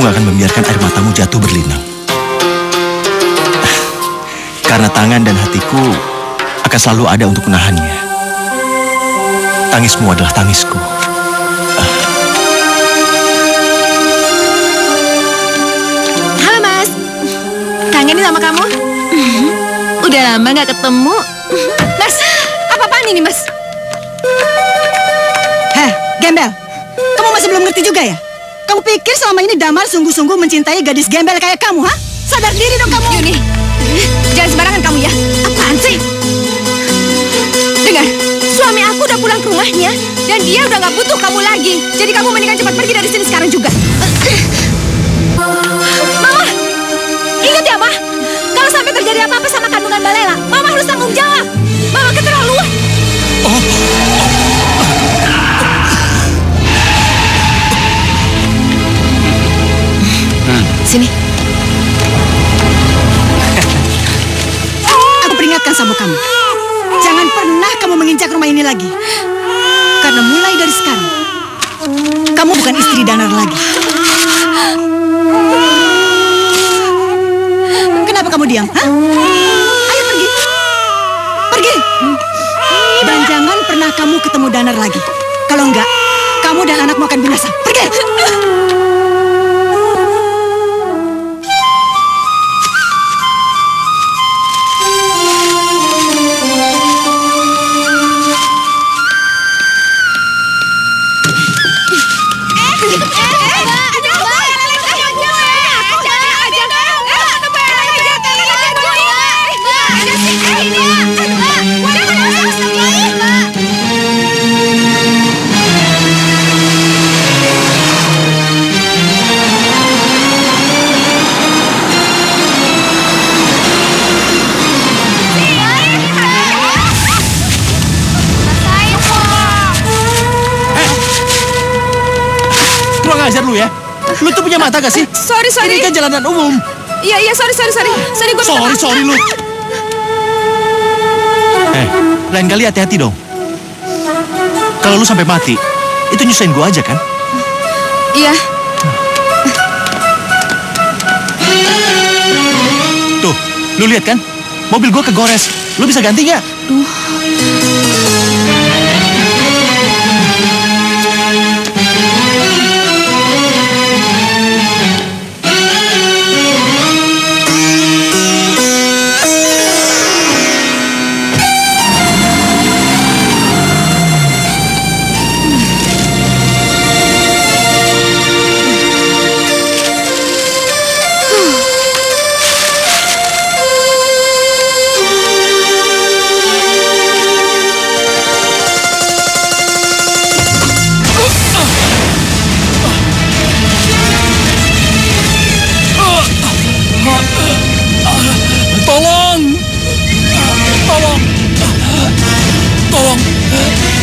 nggak akan membiarkan air matamu jatuh berlinang. Karena tangan dan hatiku akan selalu ada untuk menahannya. Tangismu adalah tangisku. Halo Mas, kangen nih sama kamu. Udah lama nggak ketemu. Mas, apa-apaan ini Mas? Heh, gembel. Kamu masih belum ngerti juga ya? Kamu pikir selama ini Damar sungguh-sungguh mencintai gadis gembel kayak kamu, ha? Sadar diri dong kamu. Yuni, jangan sembarangan kamu ya. Apaan sih? Dengar, suami aku udah pulang ke rumahnya dan dia udah nggak butuh kamu lagi. Jadi kamu mendingan cepat pergi dari sini sekarang juga. Mama, ingat ya, Ma. Kalau sampai terjadi apa-apa sama kandungan Mbak Lela, Mama harus tanggung jawab. Mama keterlaluan. Sini. Aku peringatkan sama kamu. Jangan pernah kamu menginjak rumah ini lagi. Karena mulai dari sekarang, kamu bukan istri Danar lagi. Kenapa kamu diam? Hah? Ayo pergi. Pergi. Dan jangan pernah kamu ketemu Danar lagi. Kalau enggak, kamu dan anakmu akan binasa. Pergi. Ajar lu ya. Lu tuh punya mata gak sih? Sorry. Ini kan jalanan umum. Iya, sorry. Sorry, gue Sorry lu. Lain kali hati-hati dong. Kalau lu sampai mati, itu nyusahin gua aja kan? Iya. Tuh, lu lihat kan? Mobil gua kegores. Lu bisa ganti nggak?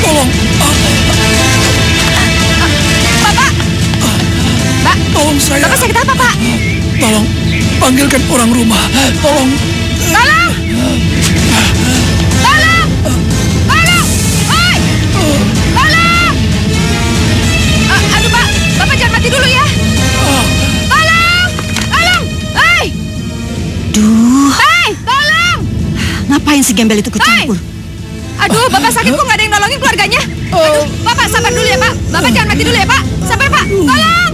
Tolong. Bapak. Mbak. Tolong saya. Bapak sakit apa, Pak? Tolong, panggilkan orang rumah. Tolong. Tolong. Hei. Tolong. Aduh, Pak. Bapak jangan mati dulu ya. Tolong. Hei. Duh. Hei, tolong. Ngapain si gembel itu kecampur? Aduh, Bapak sakit kok nggak ada yang nolongin keluarganya. Aduh, Bapak sabar dulu ya, Pak. Bapak jangan mati dulu ya, Pak. Sabar, Pak. Tolong.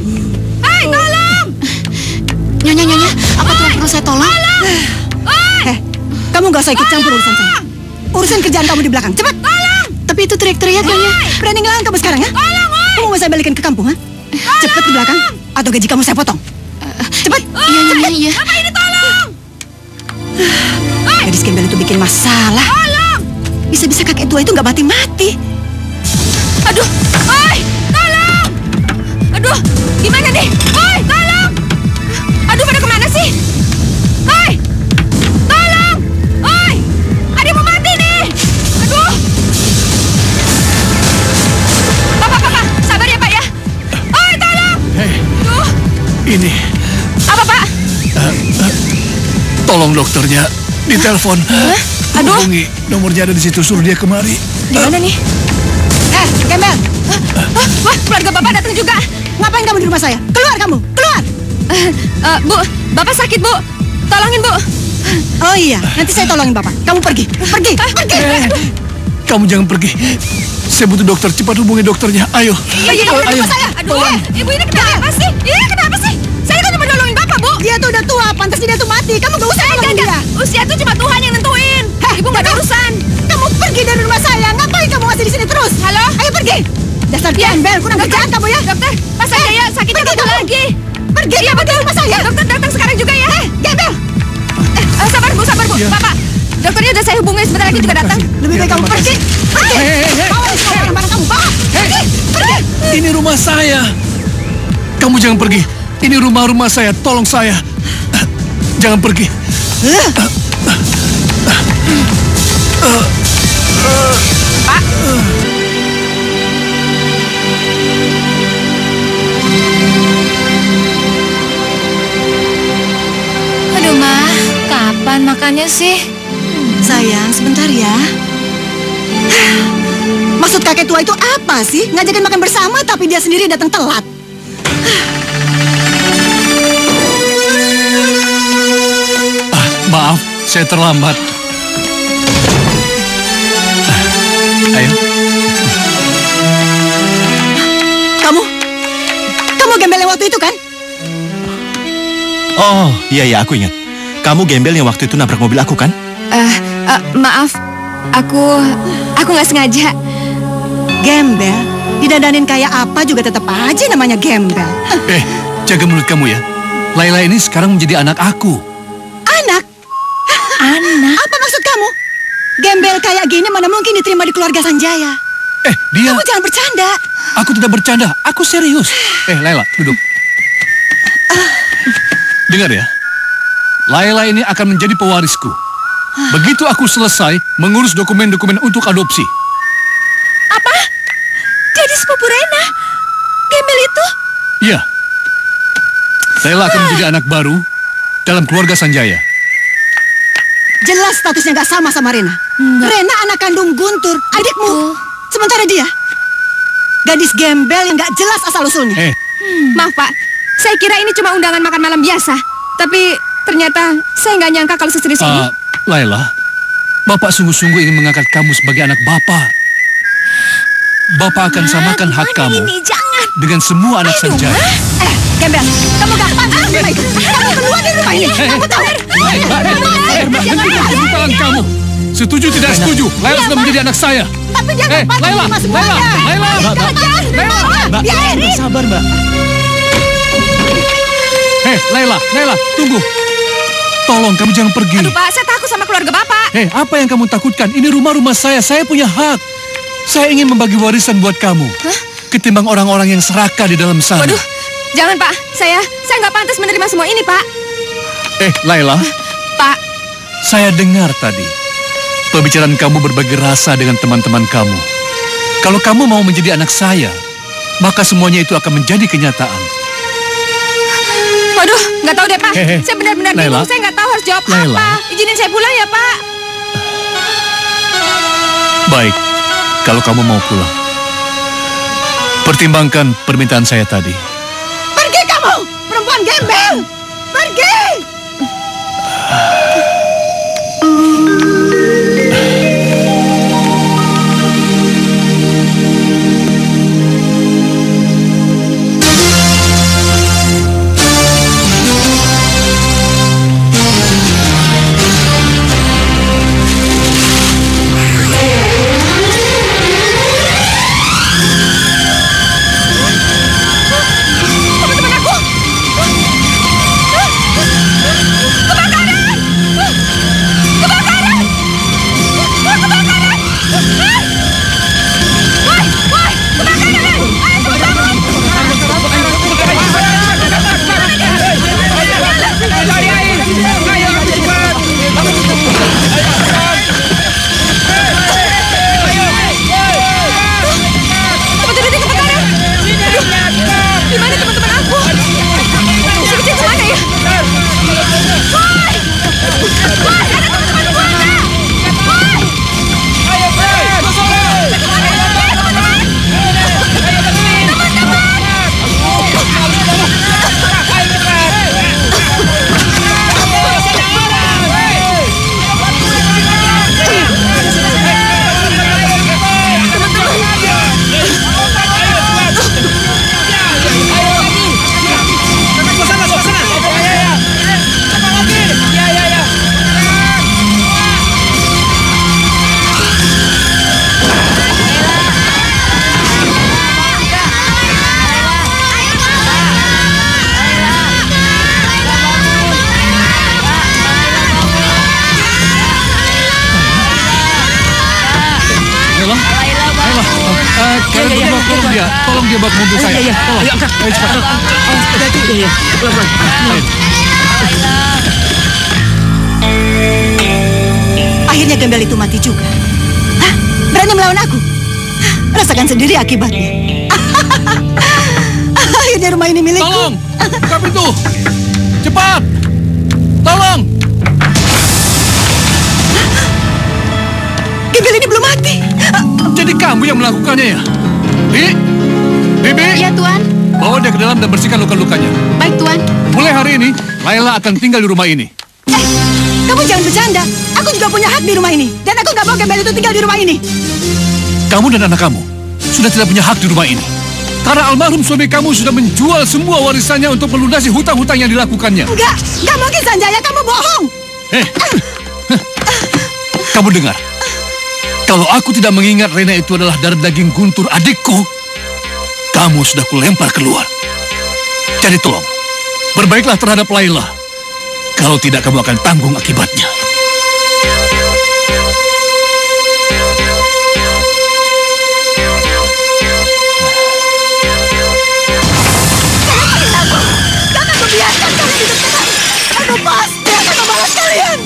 Hei, tolong. Nyonya, apa tuh perlu saya tolong? Kamu gak usah ikut campur urusan saya. Urusan kerjaan kamu di belakang, cepat. Tolong. Tapi itu teriak-teriak, Nyonya. Berani ngelawan kamu sekarang, ya? Tolong, Kamu mau saya balikin ke kampung, ha? Cepat ke belakang, atau gaji kamu saya potong. Cepat. Iya. Bapak ini tolong. Gadis gembel itu bikin masalah. Tolong. Bisa-bisa kakek tua itu nggak mati-mati. Aduh, tolong. Aduh, gimana nih? Tolong. Aduh, pada kemana sih? Tolong. Ada yang mau mati nih. Aduh. Pak, sabar ya, Pak ya. Tolong. Aduh. Ini. Apa, Pak? Tolong dokternya ditelepon. Aduh. Hubungi, nomornya ada di situ, suruh dia kemari. Di mana nih? Gembel. Wah, keluarga Bapak datang juga. Ngapain kamu di rumah saya? Keluar kamu, keluar. Bu, Bapak sakit, Bu. Tolongin, Bu. Oh iya, nanti saya tolongin Bapak. Kamu pergi. Pergi. Kamu jangan pergi. Saya butuh dokter. Cepat hubungi dokternya. Ayo. Iya, Ayo. saya. Aduh, Ibu ini kenapa sih? Iya, kenapa sih? Saya kan cuma nolongin Bapak, Bu. Dia tuh udah tua, pantas dia tuh mati. Kamu gak usah nolongin dia. Usia tuh cuma Tuhan yang nentuin. Ibu nggak ada urusan. Kamu pergi dari rumah saya. Ngapain kamu masih di sini terus? Halo? Ayo pergi. Dasar gembel, kurang kerjaan kamu ya. Dokter, Pak Sanjaya sakitnya Pergi betul kamu. lagi. Pergi, Iya, pergi dari rumah saya. Dokter datang sekarang juga ya. Gembel. Sabar, Bu. Iya. Bapak. Dokternya udah saya hubungi, sebentar lagi juga datang. Lebih baik kamu pergi. Pergi. Hei. Bawa semua barang-barang kamu. Bawa. Pergi. Pergi. Ini rumah saya. Kamu jangan pergi. Ini rumah saya. Tolong saya. Jangan pergi. Pak. Aduh, Ma. Kapan makannya sih? Sayang, sebentar ya. Maksud kakek tua itu apa sih? Ngajakin makan bersama tapi dia sendiri datang telat. Maaf, saya terlambat. Ayo. Kamu gembel yang waktu itu kan? Oh, iya, aku ingat. Kamu gembel yang waktu itu nabrak mobil aku, kan? Maaf. Aku nggak sengaja. Gembel? Didandanin kayak apa juga tetap aja namanya gembel. Jaga mulut kamu ya. Laila ini sekarang menjadi anak aku. Anak? Anak? Apa maksud kamu? Gembel kayak gini mana mungkin diterima di keluarga Sanjaya? Dia... Kamu jangan bercanda. Aku tidak bercanda, aku serius. Laila, duduk. Dengar ya. Laila ini akan menjadi pewarisku. Begitu aku selesai mengurus dokumen-dokumen untuk adopsi. Apa? Jadi sepupu Rena? Gembel itu? Iya. Laila akan menjadi anak baru dalam keluarga Sanjaya. Jelas statusnya nggak sama Rena. Rena anak kandung Guntur, adikmu. Sementara dia, gadis gembel yang nggak jelas asal-usulnya. Maaf, Pak. Saya kira ini cuma undangan makan malam biasa. Tapi ternyata saya nggak nyangka kalau seserius ini. Laila, Bapak sungguh-sungguh ingin mengangkat kamu sebagai anak Bapak. Bapak akan samakan hak kamu dengan semua anak Sanjaya. Gembel, kamu gak pantas di rumah ini. Kamu keluar dari rumah ini. Kamu tahu? Henti tangan kamu. Setuju tidak setuju, Laila sudah menjadi anak saya. Tapi dia gak pantas Laila, terima semuanya. Laila. Mbak, sabar, Mbak. Laila, tunggu. Tolong, kamu jangan pergi. Aduh, Pak, saya takut sama keluarga Bapak. Apa yang kamu takutkan? Ini rumah saya punya hak. Saya ingin membagi warisan buat kamu. Ketimbang orang-orang yang serakah di dalam sana. Waduh, jangan, Pak. Saya nggak pantas menerima semua ini, Pak. Laila. Pak. Saya dengar tadi. Pembicaraan kamu berbagi rasa dengan teman-teman kamu. Kalau kamu mau menjadi anak saya, maka semuanya itu akan menjadi kenyataan. Waduh, nggak tahu deh, Pak. Saya benar-benar Laila. bingung. Saya nggak tahu harus jawab Laila. apa. Izinin saya pulang ya, Pak. Baik, kalau kamu mau pulang. Pertimbangkan permintaan saya tadi. Pergi kamu, perempuan gembel. Pergi. dia bawa ke mobil saya. Iya. Ayo angkat. Ayo cepat. Hati-hati. Iya. Pelan-pelan. Akhirnya gembel itu mati juga. Hah? Berani melawan aku? Rasakan sendiri akibatnya. Akhirnya rumah ini milikku. Tolong, buka pintu. Cepat. Tolong. Gembel ini belum mati. Jadi kamu yang melakukannya ya? Bibi, Ya, Tuan. bawa dia ke dalam dan bersihkan luka-lukanya. Baik, Tuan. Mulai hari ini, Laila akan tinggal di rumah ini. Kamu jangan bercanda. Aku juga punya hak di rumah ini. Dan aku gak mau gembel itu tinggal di rumah ini. Kamu dan anak kamu sudah tidak punya hak di rumah ini. Karena almarhum suami kamu sudah menjual semua warisannya untuk melunasi hutang-hutang yang dilakukannya. Enggak mungkin Sanjaya, kamu bohong. Kamu dengar? Kalau aku tidak mengingat Rena itu adalah darah daging Guntur adikku, kamu sudah kulempar keluar. Jadi tolong, berbaiklah terhadap Laila. Kalau tidak, kamu akan tanggung akibatnya. Jangan membiarkan kalian hidup tenang. Aku pasti akan membalas kalian.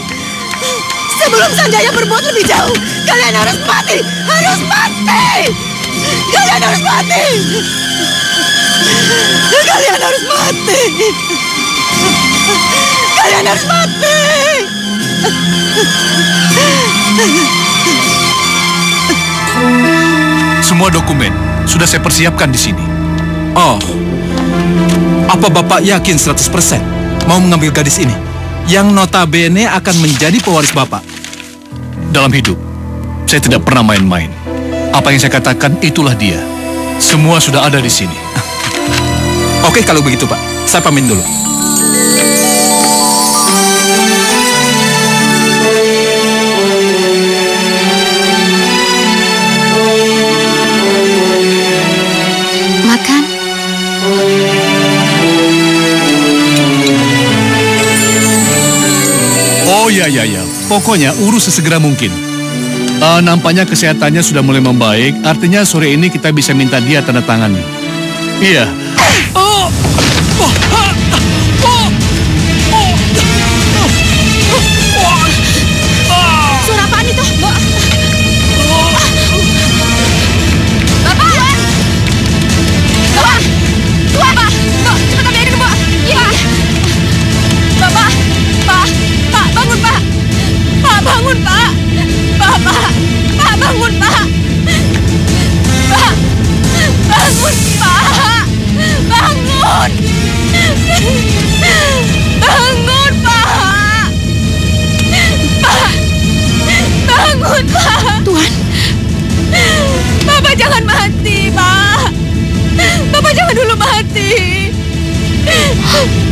Sebelum Sanjaya berbuat lebih jauh, kalian harus mati. Harus mati. Kalian harus mati. Kalian harus mati. Kalian harus mati. Semua dokumen sudah saya persiapkan di sini. Oh, apa Bapak yakin 100% mau mengambil gadis ini? Yang notabene akan menjadi pewaris Bapak. Dalam hidup, saya tidak pernah main-main. Apa yang saya katakan, itulah dia. Semua sudah ada di sini. Oke, kalau begitu Pak, saya pamit dulu. Makan. Oh ya. Pokoknya urus sesegera mungkin. Nampaknya kesehatannya sudah mulai membaik. Artinya sore ini kita bisa minta dia tanda tangan. Iya. Suara apaan itu? Bapak! Tuan! Tuan, Pak! Tuh, cepat ambilin, Bu! Iya! Bapak! Pak! Pak, bangun, Pak! Pak, bangun, Pak! Bapak! Pak, bangun, Pak! Pak! Bangun, Pak! Bangun! Bangun, Pak! Pak! Bangun, Pak! Tuan! Bapak jangan mati, Pak! Bapak jangan dulu mati!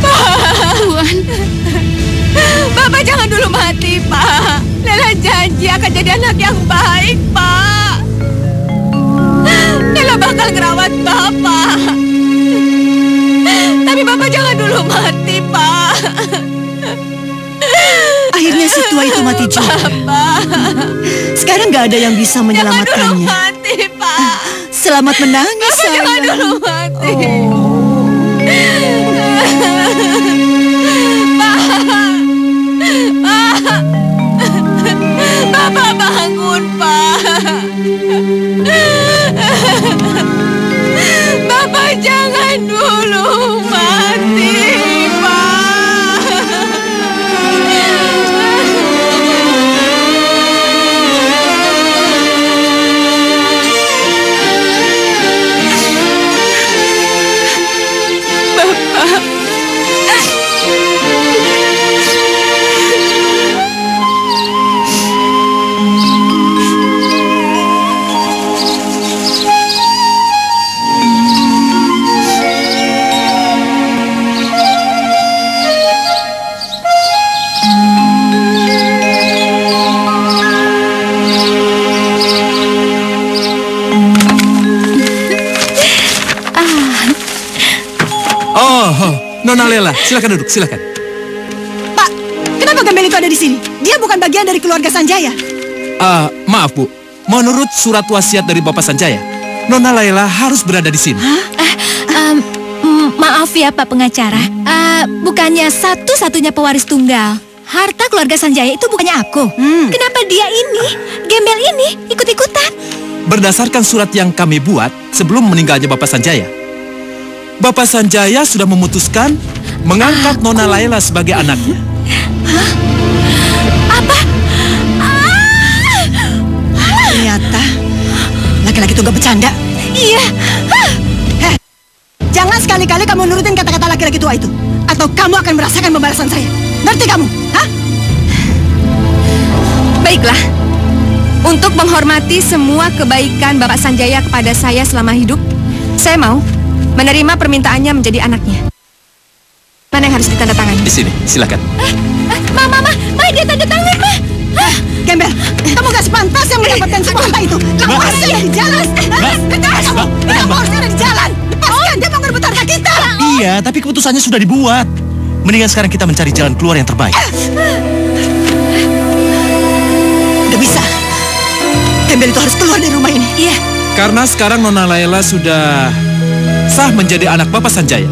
Pak! Tuan! Bapak jangan dulu mati, Pak! Lela janji akan jadi anak yang baik, Pak! Lela bakal ngerawat Bapak! Tapi Bapak jangan dulu mati, Pak! Akhirnya si tua itu mati juga. Bapak! Sekarang nggak ada yang bisa Jangan dulu menyelamatkannya. mati, Pak! Selamat menangis, Bapak jangan sayang. dulu mati! Bapak bangun, Pak. Bapak jangan dulu mati, Pak. Nona Lela, silakan duduk, silakan. Pak, kenapa gembel itu ada di sini? Dia bukan bagian dari keluarga Sanjaya. Maaf Bu, menurut surat wasiat dari Bapak Sanjaya, Nona Laila harus berada di sini. Maaf ya Pak pengacara, bukannya satu-satunya pewaris tunggal. Harta keluarga Sanjaya itu bukannya aku. Kenapa dia ini, gembel ini, ikut-ikutan? Berdasarkan surat yang kami buat sebelum meninggalnya Bapak Sanjaya, Bapak Sanjaya sudah memutuskan mengangkat Nona Laila sebagai anaknya. Apa? Ternyata laki-laki itu gak bercanda. Iya. Jangan sekali-kali kamu nurutin kata-kata laki-laki tua itu, atau kamu akan merasakan pembalasan saya. Ngerti kamu? Hah? Baiklah. Untuk menghormati semua kebaikan Bapak Sanjaya kepada saya selama hidup, saya mau menerima permintaannya menjadi anaknya. Mana yang harus ditandatangani? Di sini, silakan. Ma, dia tanda tangan, Ma. Gembel, kamu gak sepantasnya mendapatkan semua harta itu. Kamu harusnya ada di jalan. Kamu harusnya ada di jalan. Lepaskan, dia mau ngerebut harta kita. Iya, tapi keputusannya sudah dibuat. Mendingan sekarang kita mencari jalan keluar yang terbaik. Udah bisa. Gembel itu harus keluar dari rumah ini. Iya. Karena sekarang Nona Laila sudah sah menjadi anak Bapak Sanjaya,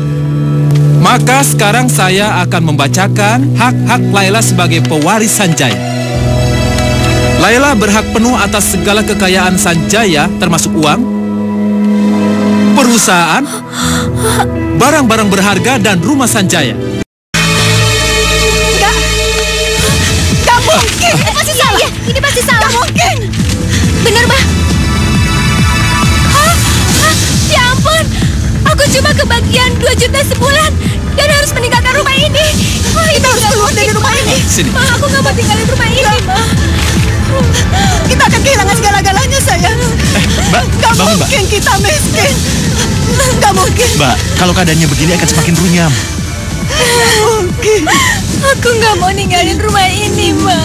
maka sekarang saya akan membacakan hak-hak Laila sebagai pewaris Sanjaya. Laila berhak penuh atas segala kekayaan Sanjaya, termasuk uang, perusahaan, barang-barang berharga, dan rumah Sanjaya. Gak mungkin. Ini pasti salah. Ini pasti salah. Gak mungkin. Bener, Ma? Ya ampun. Aku cuma kebagian 2 juta sebulan dan harus meninggalkan rumah ini. Kita harus keluar dari rumah ini. Sini. Ma, aku gak mau tinggalin rumah ini, Ma. Kita akan kehilangan segala-galanya, sayang. Mbak, Gak bangun, Mbak. mungkin kita miskin. Gak mungkin. Mbak, kalau keadaannya begini akan semakin runyam. Gak mungkin. Aku gak mau ninggalin rumah ini, Ma.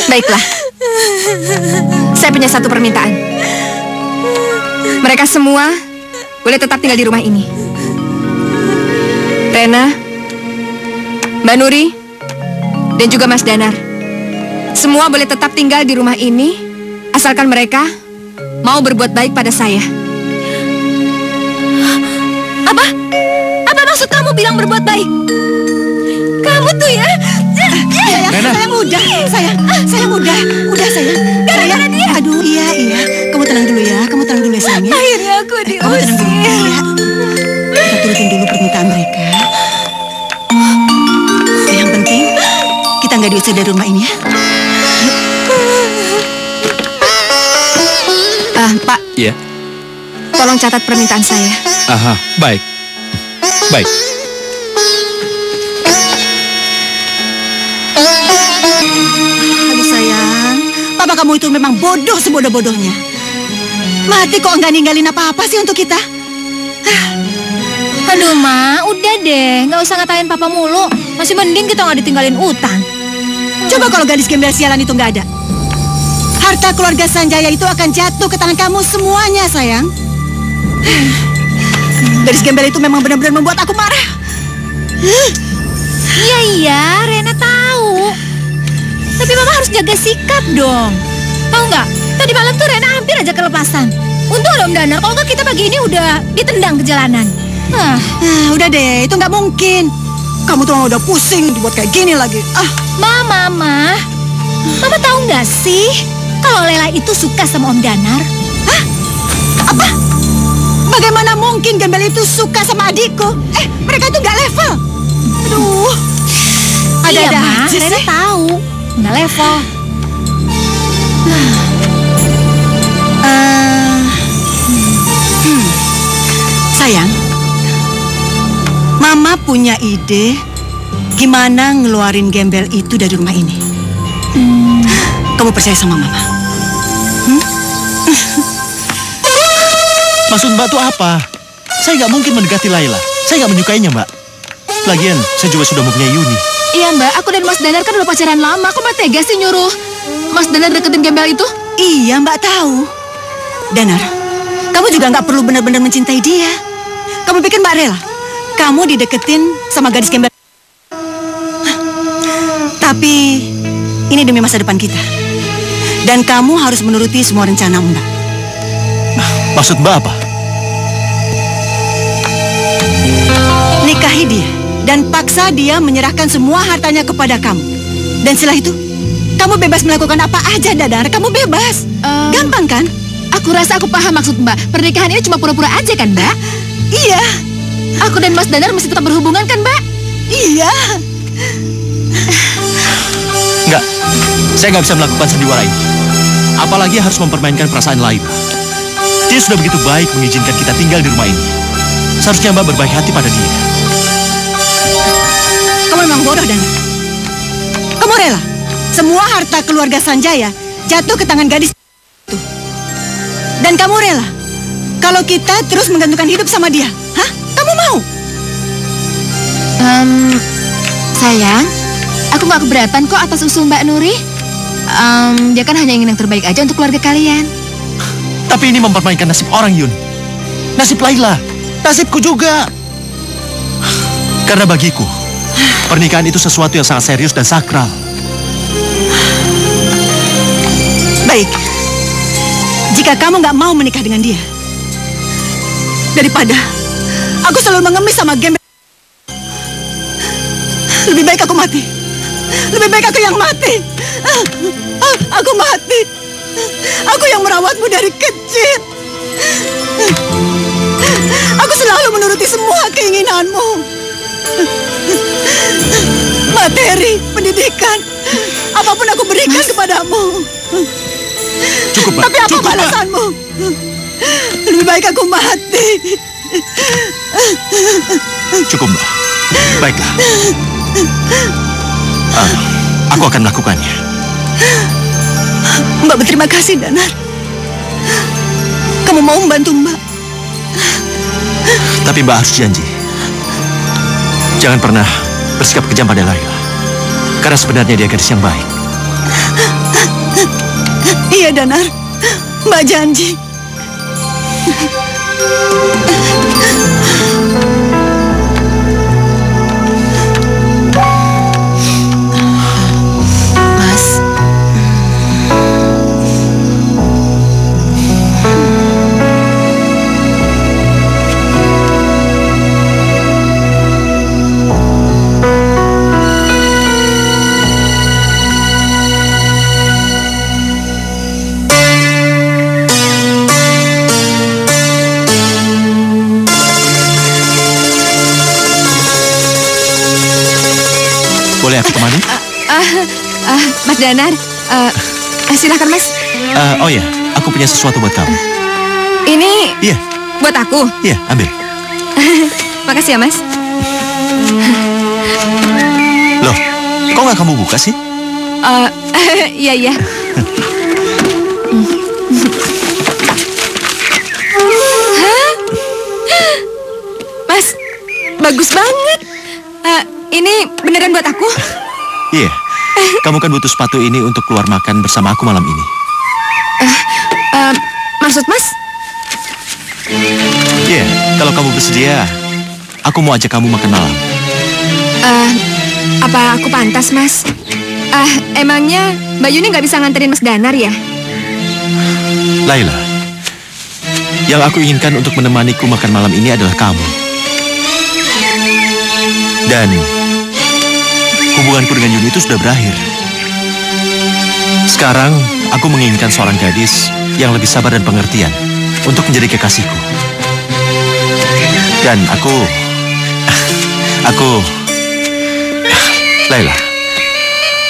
Baiklah. Saya punya satu permintaan. Mereka semua boleh tetap tinggal di rumah ini. Rena, Mbak Nuri, dan juga Mas Danar. Semua boleh tetap tinggal di rumah ini, asalkan mereka mau berbuat baik pada saya. Apa? Apa maksud kamu bilang berbuat baik? Kamu tuh ya? Rena. Sayang udah, sayang udah sayang. Gara-gara dia. Aduh, iya. Kamu tenang dulu ya, sayang ya. Akhirnya aku Kamu tenang dulu, diusir. iya. Kita turutin dulu permintaan mereka. Yang penting, kita nggak diusir dari rumah ini ya. Pak, Iya. Tolong catat permintaan saya. Aha, baik. Baik. aduh sayang, papa kamu itu memang bodoh sebodoh-bodohnya. Mati kok nggak ninggalin apa-apa sih untuk kita. Aduh, Ma, udah deh. Nggak usah ngatain papa mulu. Masih mending kita nggak ditinggalin utang. Coba kalau gadis gembel sialan itu nggak ada. Harta keluarga Sanjaya itu akan jatuh ke tangan kamu semuanya, sayang. Gadis gembel itu memang benar-benar membuat aku marah. Iya, Rena tahu. Tapi Mama harus jaga sikap dong. Tahu nggak? Tadi malam tuh Rena hampir aja kelepasan. Untung ada Om Danar, kalau nggak kita pagi ini udah ditendang ke jalanan. Udah deh, itu nggak mungkin. Kamu tuh udah pusing dibuat kayak gini lagi. Mama tahu nggak sih kalau Lela itu suka sama Om Danar? Apa? Bagaimana mungkin gembel itu suka sama adikku? Mereka itu nggak level. Aduh, Iya, ada-ada Ma, aja Rena sih. tahu. Nggak level. Sayang, Mama punya ide gimana ngeluarin gembel itu dari rumah ini. Kamu percaya sama Mama? Maksud Mbak tuh apa? Saya nggak mungkin mendekati Laila. Saya nggak menyukainya, Mbak. Lagian, saya juga sudah mempunyai Yuni. Iya, Mbak, aku dan Mas Danar kan udah pacaran lama. Kok Mbak tega sih nyuruh Mas Danar deketin gembel itu? Iya, Mbak tahu. Danar, kamu juga nggak perlu benar-benar mencintai dia. Kamu pikir Mbak rela kamu dideketin sama gadis gembel? Tapi ini demi masa depan kita. Dan kamu harus menuruti semua rencana Mbak. Maksud Mbak apa? Nikahi dia dan paksa dia menyerahkan semua hartanya kepada kamu. Dan setelah itu, kamu bebas melakukan apa aja, Danar. Kamu bebas. Gampang kan? Aku rasa aku paham maksud Mbak. Pernikahan ini cuma pura-pura aja kan, Mbak? Iya. Aku dan Mas Danar mesti tetap berhubungan kan, Mbak? Iya. Enggak, saya nggak bisa melakukan sandiwara ini. Apalagi harus mempermainkan perasaan Laila. Dia sudah begitu baik mengizinkan kita tinggal di rumah ini. Seharusnya Mbak berbaik hati pada dia. Kamu memang bodoh, Danar. Kamu rela semua harta keluarga Sanjaya jatuh ke tangan gadis itu. Dan kamu rela kalau kita terus menggantungkan hidup sama dia? Hah? Kamu mau? Sayang, aku gak keberatan kok atas usul Mbak Nuri. Dia kan hanya ingin yang terbaik aja untuk keluarga kalian. Tapi ini mempermainkan nasib orang, Yun. Nasib Laila, nasibku juga. Karena bagiku, pernikahan itu sesuatu yang sangat serius dan sakral. Baik. Jika kamu nggak mau menikah dengan dia, daripada aku selalu mengemis sama gembel, lebih baik aku mati. Lebih baik aku yang mati. Aku mati. Aku yang merawatmu dari kecil. Aku selalu menuruti semua keinginanmu. Materi, pendidikan, apapun aku berikan kepadamu. Cukup, Mbak. Tapi apa Cukup, Mbak. balasanmu? Lebih baik aku mati. Cukup, Mbak. Baiklah. Aku akan melakukannya. Mbak berterima kasih, Danar. Kamu mau membantu Mbak. Tapi Mbak harus janji. Jangan pernah bersikap kejam pada Laila. Karena sebenarnya dia gadis yang baik. Iya, Danar. Mbak janji. Mas. Boleh aku temani? Mas Danar, silakan Mas. Oh ya, aku punya sesuatu buat kamu. Ini Iya, buat aku. iya, ambil. Makasih ya Mas. Loh, kok nggak kamu buka sih? Iya iya. Hah? Mas, bagus banget. Ini beneran buat aku? Iya, kamu kan butuh sepatu ini untuk keluar makan bersama aku malam ini. Maksud Mas? Iya, kalau kamu bersedia, aku mau ajak kamu makan malam. Apa aku pantas Mas? Emangnya Mbak Yuni nggak bisa nganterin Mas Danar ya? Laila, yang aku inginkan untuk menemaniku makan malam ini adalah kamu. Dan hubunganku dengan Yuni itu sudah berakhir. Sekarang aku menginginkan seorang gadis yang lebih sabar dan pengertian untuk menjadi kekasihku. Dan Laila,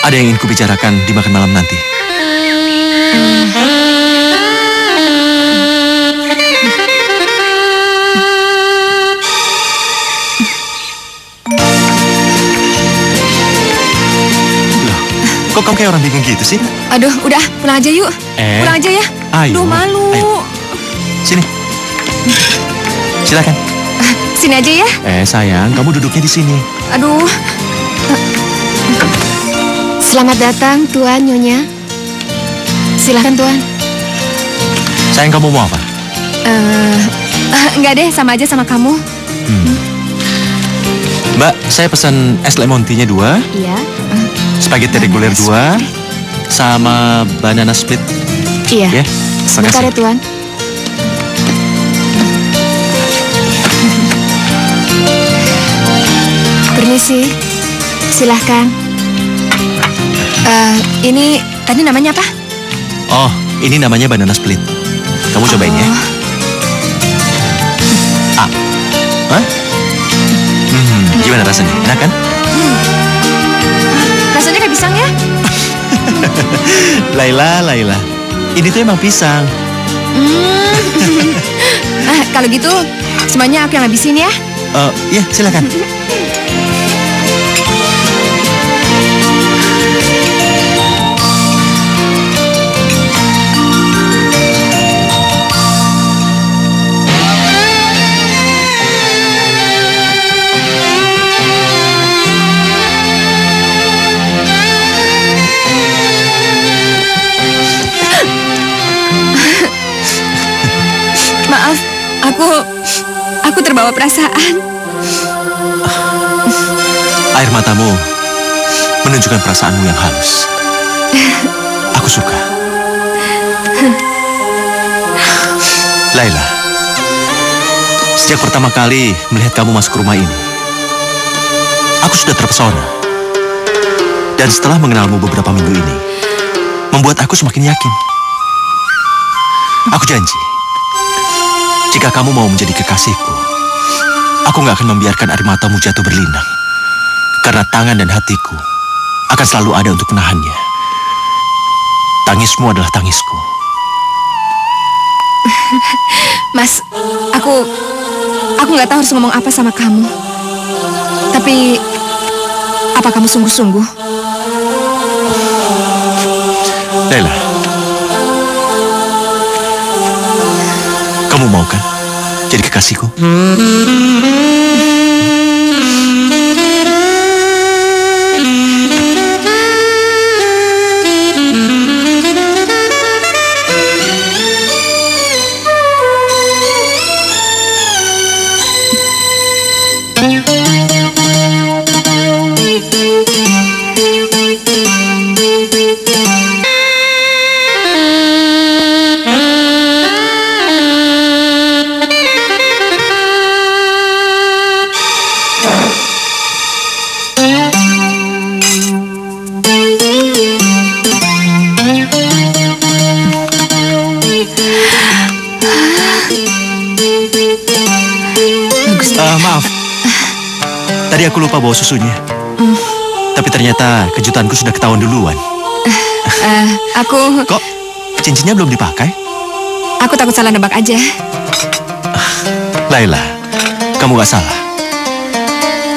ada yang ingin kubicarakan di makan malam nanti. Kok kamu kayak orang bingung gitu sih? Aduh, udah pulang aja yuk. Pulang aja ya. Ayo. Duh, malu. Ayo. Sini. Silakan. Sini aja ya. Sayang, kamu duduknya di sini. Aduh. Selamat datang Tuan Nyonya. Silakan Tuan. Sayang, kamu mau apa? Enggak deh, sama aja sama kamu. Mbak, saya pesan es lemon tea-nya 2. Iya. Spaghetti reguler 2. sama banana split. Iya. Ya, Sebentar ya, makasih. Tuan. Permisi. Silahkan. Ini tadi namanya apa? Oh, ini namanya banana split. Kamu cobain ya. Ah. Hah? Gimana rasanya? Enak kan? Rasanya kayak pisang ya? Laila. Ini tuh emang pisang. Kalau gitu, semuanya aku yang habisin ya. Ya, silakan. Maaf, aku terbawa perasaan. Air matamu menunjukkan perasaanmu yang halus. Aku suka. Laila, sejak pertama kali melihat kamu masuk ke rumah ini, aku sudah terpesona. Dan setelah mengenalmu beberapa minggu ini, membuat aku semakin yakin. Aku janji, jika kamu mau menjadi kekasihku, aku nggak akan membiarkan air matamu jatuh berlinang. Karena tangan dan hatiku akan selalu ada untuk menahannya. Tangismu adalah tangisku. Mas, aku nggak tahu harus ngomong apa sama kamu. Tapi, apa kamu sungguh-sungguh? Laila, kamu mau kan jadi kekasihku? Maaf, tadi aku lupa bawa susunya. Tapi ternyata kejutanku sudah ketahuan duluan. Kok cincinnya belum dipakai? Aku takut salah nebak aja. Laila, kamu gak salah.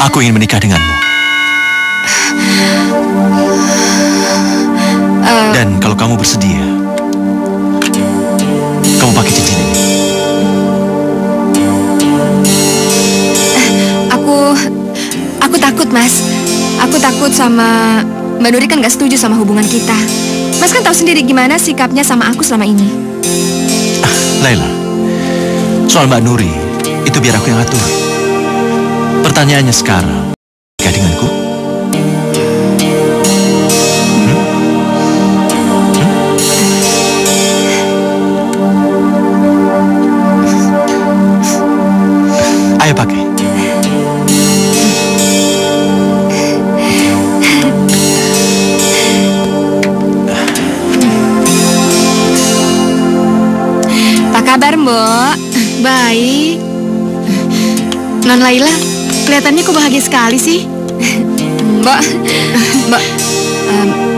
Aku ingin menikah denganmu. Dan kalau kamu bersedia, kamu pakai cincin ini. Aku takut, Mas. Aku takut sama Mbak Nuri kan gak setuju sama hubungan kita. Mas kan tahu sendiri gimana sikapnya sama aku selama ini. Laila, soal Mbak Nuri, itu biar aku yang atur. Pertanyaannya sekarang, nikah denganku? Ayo pakai. Kabar, Mbok? Baik. Non Laila, kelihatannya kok bahagia sekali sih. Mbok,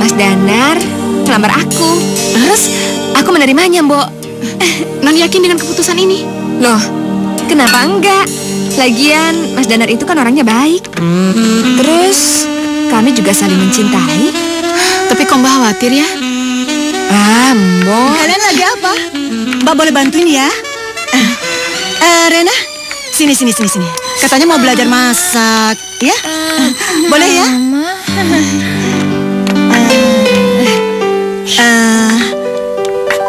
Mas Danar melamar aku. Terus, aku menerimanya, Mbok. Non yakin dengan keputusan ini? Loh, kenapa enggak? Lagian, Mas Danar itu kan orangnya baik. Terus, kami juga saling mencintai. Tapi kok Mbak khawatir ya? Mbok. Kalian lagi apa? Mbak boleh bantuin ya? Rena, sini. Katanya mau belajar masak, ya? Boleh ya?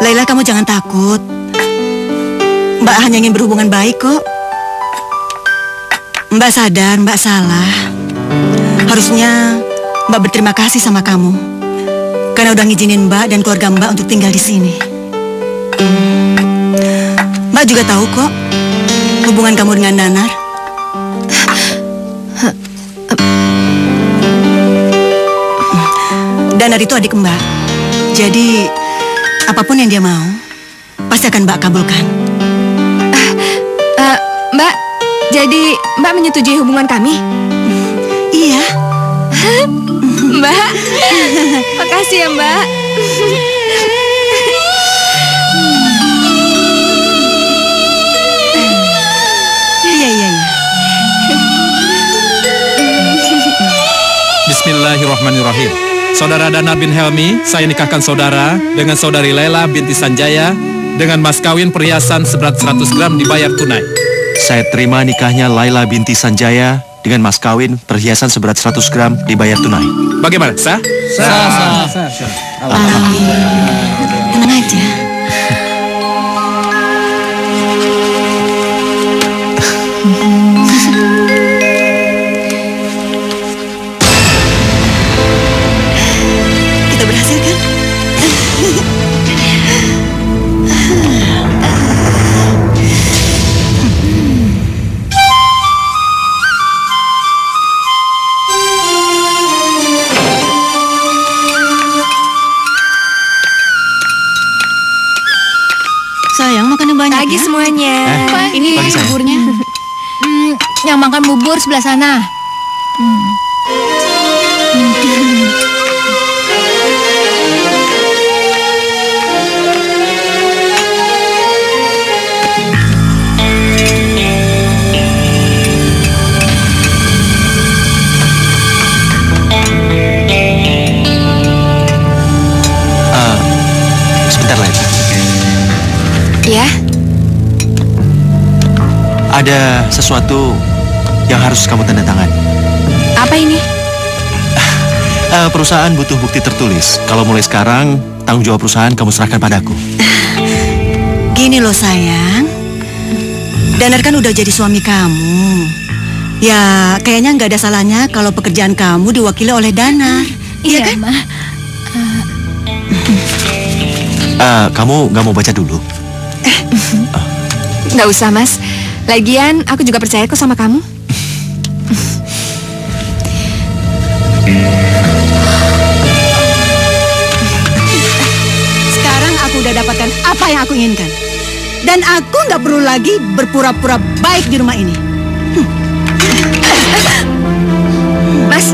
Laila, kamu jangan takut. Mbak hanya ingin berhubungan baik kok. Mbak sadar, Mbak salah. Harusnya Mbak berterima kasih sama kamu. karena udah ngizinin Mbak dan keluarga Mbak untuk tinggal di sini. Mbak juga tahu kok hubungan kamu dengan Danar. Danar itu adik Mbak. Jadi apapun yang dia mau, pasti akan Mbak kabulkan. Mbak, jadi Mbak menyetujui hubungan kami? Iya. Mbak, makasih ya Mbak. Iya. Bismillahirrahmanirrahim. Saudara Danar bin Helmi, saya nikahkan saudara dengan saudari Laila binti Sanjaya dengan mas kawin perhiasan seberat 100 gram dibayar tunai. Saya terima nikahnya Laila binti Sanjaya dengan mas kawin perhiasan seberat 100 gram dibayar tunai. Bagaimana, sah? Sah. Tenang aja. Kita berhasil kan? Sayang, makan yang banyak Pagi ya. semuanya. Ini pagi, sayang. buburnya. Yang makan bubur sebelah sana. Sebentar, Laila. Ya, Ada sesuatu yang harus kamu tanda tangan. apa ini? Perusahaan butuh bukti tertulis. Kalau mulai sekarang, tanggung jawab perusahaan kamu serahkan padaku. Gini loh sayang, Danar kan udah jadi suami kamu. Ya kayaknya nggak ada salahnya kalau pekerjaan kamu diwakili oleh Danar. Iya kan? Ma. Kamu nggak mau baca dulu? Nggak usah, Mas. Lagian, aku juga percaya kok sama kamu. Sekarang aku udah dapatkan apa yang aku inginkan. Dan aku nggak perlu lagi berpura-pura baik di rumah ini. Mas,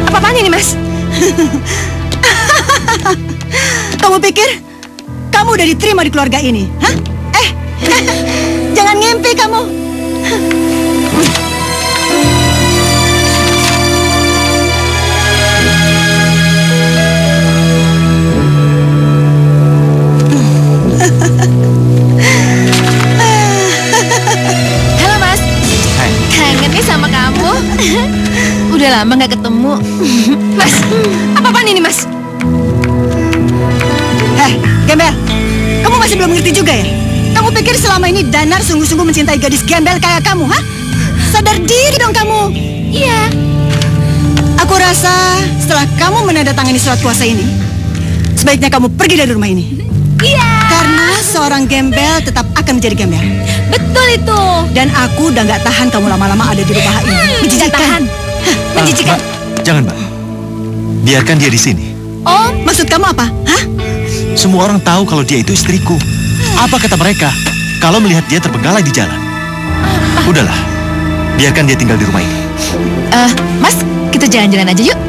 apa-apaan ini, Mas? Kamu pikir kamu udah diterima di keluarga ini? Hah? Jangan ngimpi kamu. Halo, Mas. Hai. Kangen nih sama kamu. Udah lama nggak ketemu. Mas, apa-apaan ini, Mas? Gembel, kamu masih belum ngerti juga ya? Kamu pikir selama ini Danar sungguh-sungguh mencintai gadis gembel kayak kamu, hah? Sadar diri dong kamu. Iya. Aku rasa setelah kamu menandatangani surat kuasa ini, sebaiknya kamu pergi dari rumah ini. Iya. Karena seorang gembel tetap akan menjadi gembel. Betul itu. Dan aku udah nggak tahan kamu lama-lama ada di rumah ini. Nggak Menjijikan. tahan. Menjijikan. Mbak, jangan, Mbak. Biarkan dia di sini. Oh, maksud kamu apa? Hah? Semua orang tahu kalau dia itu istriku. Apa kata mereka kalau melihat dia terbengkalai di jalan? Udahlah, biarkan dia tinggal di rumah ini. Mas, kita jalan-jalan aja yuk.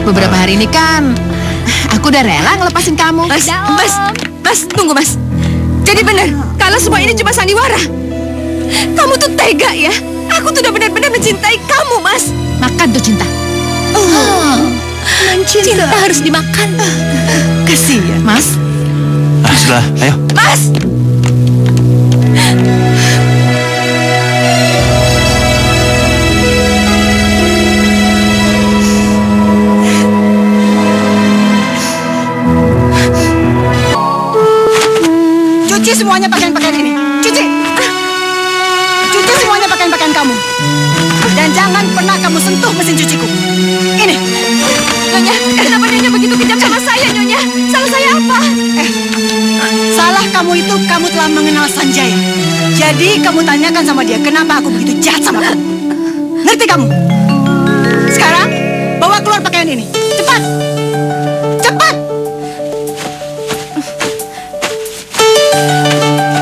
Beberapa hari ini kan aku udah rela ngelepasin kamu. Mas, tunggu Mas. Jadi benar, kalau semua ini cuma sandiwara. Kamu tuh tega ya. Aku tuh udah benar-benar mencintai kamu, Mas. Makan tuh cinta. Cinta harus dimakan. Kasihan. Mas, Sudah, ayo. Mas. Cuci semuanya pakaian-pakaian ini. Cuci. Cuci semuanya pakaian-pakaian kamu. Dan jangan pernah kamu sentuh mesin cuciku. Ini. Nyonya, kenapa Nyonya begitu kejam sama saya, Nyonya? Jadi kamu tanyakan sama dia kenapa aku begitu jahat sama kamu. Ngerti kamu? Sekarang bawa keluar pakaian ini. Cepat. Cepat.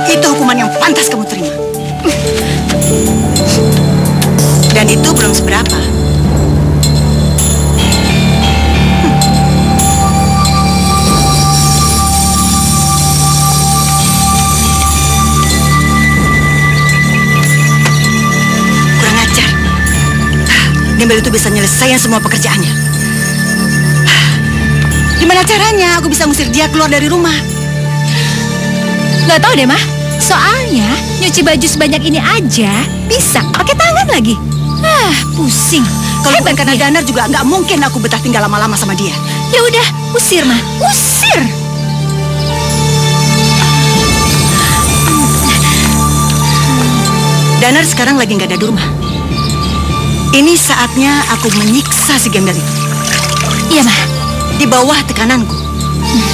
Itu hukuman yang pantas kamu terima. Dan itu belum seberapa. Gembel itu bisa nyelesain semua pekerjaannya. Gimana caranya aku bisa ngusir dia keluar dari rumah? Nggak tahu deh, Mah. Soalnya nyuci baju sebanyak ini aja bisa pakai tangan lagi. Pusing. Kalau bukan karena Danar juga nggak mungkin aku betah tinggal lama-lama sama dia. Ya udah, usir, Mah. Usir. Danar sekarang lagi nggak ada di rumah. Ini saatnya aku menyiksa si gembel itu. Iya, Mah. Di bawah tekananku,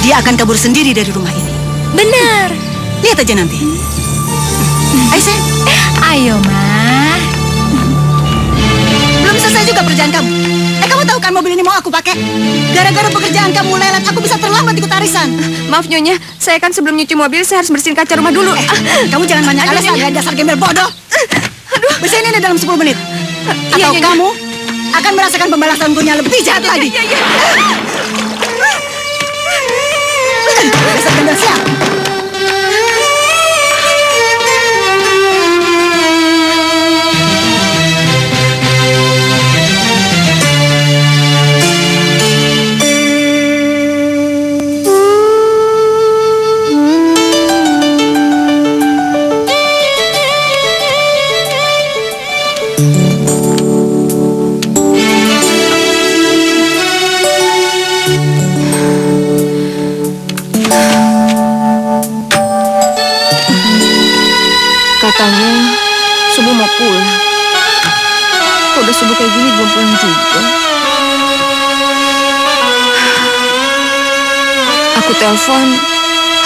dia akan kabur sendiri dari rumah ini. Benar. Lihat aja nanti. Ayo, sayang. Ayo, Mah. Belum selesai juga pekerjaan kamu. Kamu tahu kan mobil ini mau aku pakai? Gara-gara pekerjaan kamu lelet, aku bisa terlambat ikut arisan. Maaf, Nyonya. Saya kan sebelum nyuci mobil, saya harus bersihin kaca rumah dulu. Kamu jangan banyak alasan ya, dasar gembel bodoh. Bersihin ini dalam 10 menit. Atau kamu akan merasakan pembalasanku yang lebih jahat lagi. Dasar gembel siap. Katanya subuh mau pulang. Kok udah subuh kayak gini belum pulang juga? Aku telepon,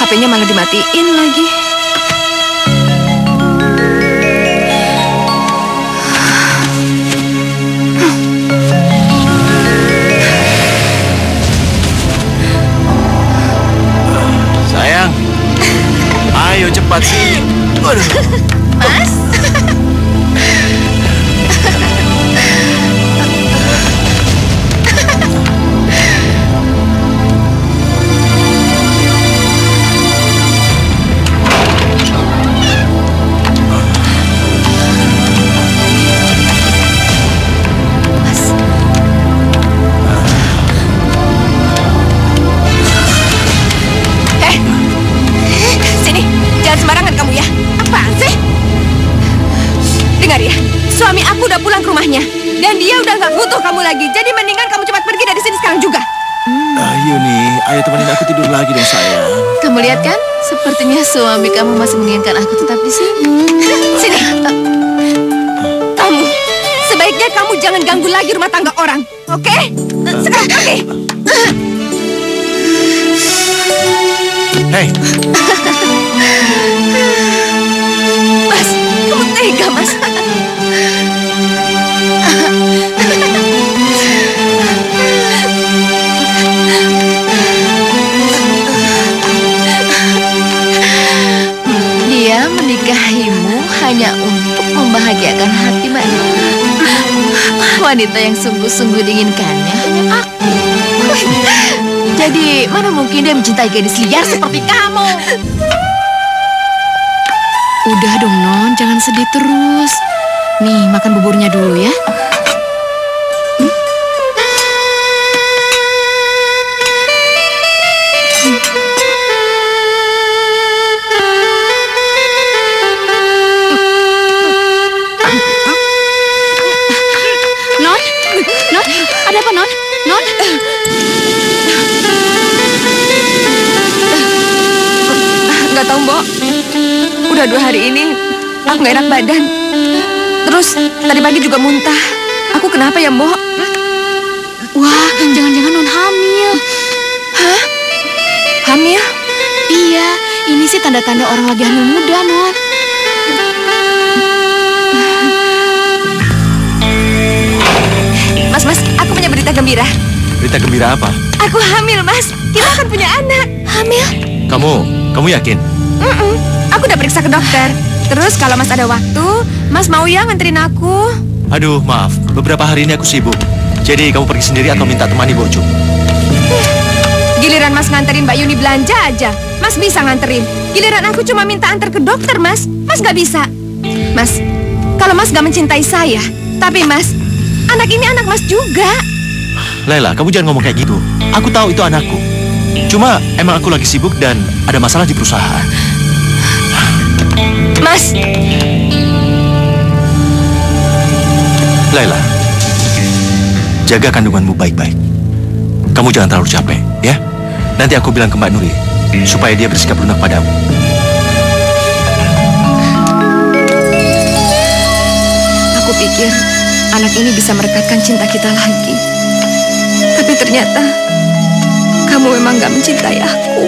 HP-nya malah dimatiin lagi. Sayang, ayo cepat sih. Waduh. Mas? Sini, jangan sembarangan kamu ya. Apaan sih? Dengar ya, suami aku udah pulang ke rumahnya. Dan dia udah gak butuh kamu lagi. Jadi mendingan kamu cepat pergi dari sini sekarang juga. Ayo nih, ayo temenin aku tidur lagi dong sayang. Kamu lihat kan? Sepertinya suami kamu masih menginginkan aku tetap di sini. Sini. Kamu, sebaiknya kamu jangan ganggu lagi rumah tangga orang. Oke? Sekarang pergi. Hei, Mas, kamu tega, Mas. Dia menikahimu hanya untuk membahagiakan hati Mbak. Wanita yang sungguh-sungguh diinginkannya hanya aku. Jadi, mana mungkin dia mencintai gadis liar seperti kamu? Udah dong, Non. Jangan sedih terus. Nih, makan buburnya dulu ya. Non? Non? Ada apa, Non? Non? Nggak tahu, Mbok. Udah 2 hari ini aku nggak enak badan. Terus tadi pagi juga muntah. Aku kenapa ya, Mbok? Wah, jangan-jangan Non hamil. Hah? Hamil? Iya, ini sih tanda-tanda orang lagi hamil muda, Non. gembira. Berita gembira apa? Aku hamil, Mas. Kita akan punya anak. Hamil? Kamu yakin? Aku udah periksa ke dokter. Terus kalau Mas ada waktu, Mas mau ya nganterin aku? Aduh, maaf. Beberapa hari ini aku sibuk. Jadi kamu pergi sendiri atau minta temani Bojo? Giliran Mas nganterin Mbak Yuni belanja aja, Mas bisa nganterin. Giliran aku cuma minta antar ke dokter, Mas nggak bisa. Mas, kalau Mas nggak mencintai saya, tapi Mas, anak ini anak Mas juga. Laila, kamu jangan ngomong kayak gitu. Aku tahu itu anakku. Cuma emang aku lagi sibuk dan ada masalah di perusahaan. Mas. Laila, jaga kandunganmu baik-baik. Kamu jangan terlalu capek, ya? Nanti aku bilang ke Mbak Nuri supaya dia bersikap lunak padamu. Aku pikir anak ini bisa merekatkan cinta kita lagi. Tapi ternyata kamu memang gak mencintai aku.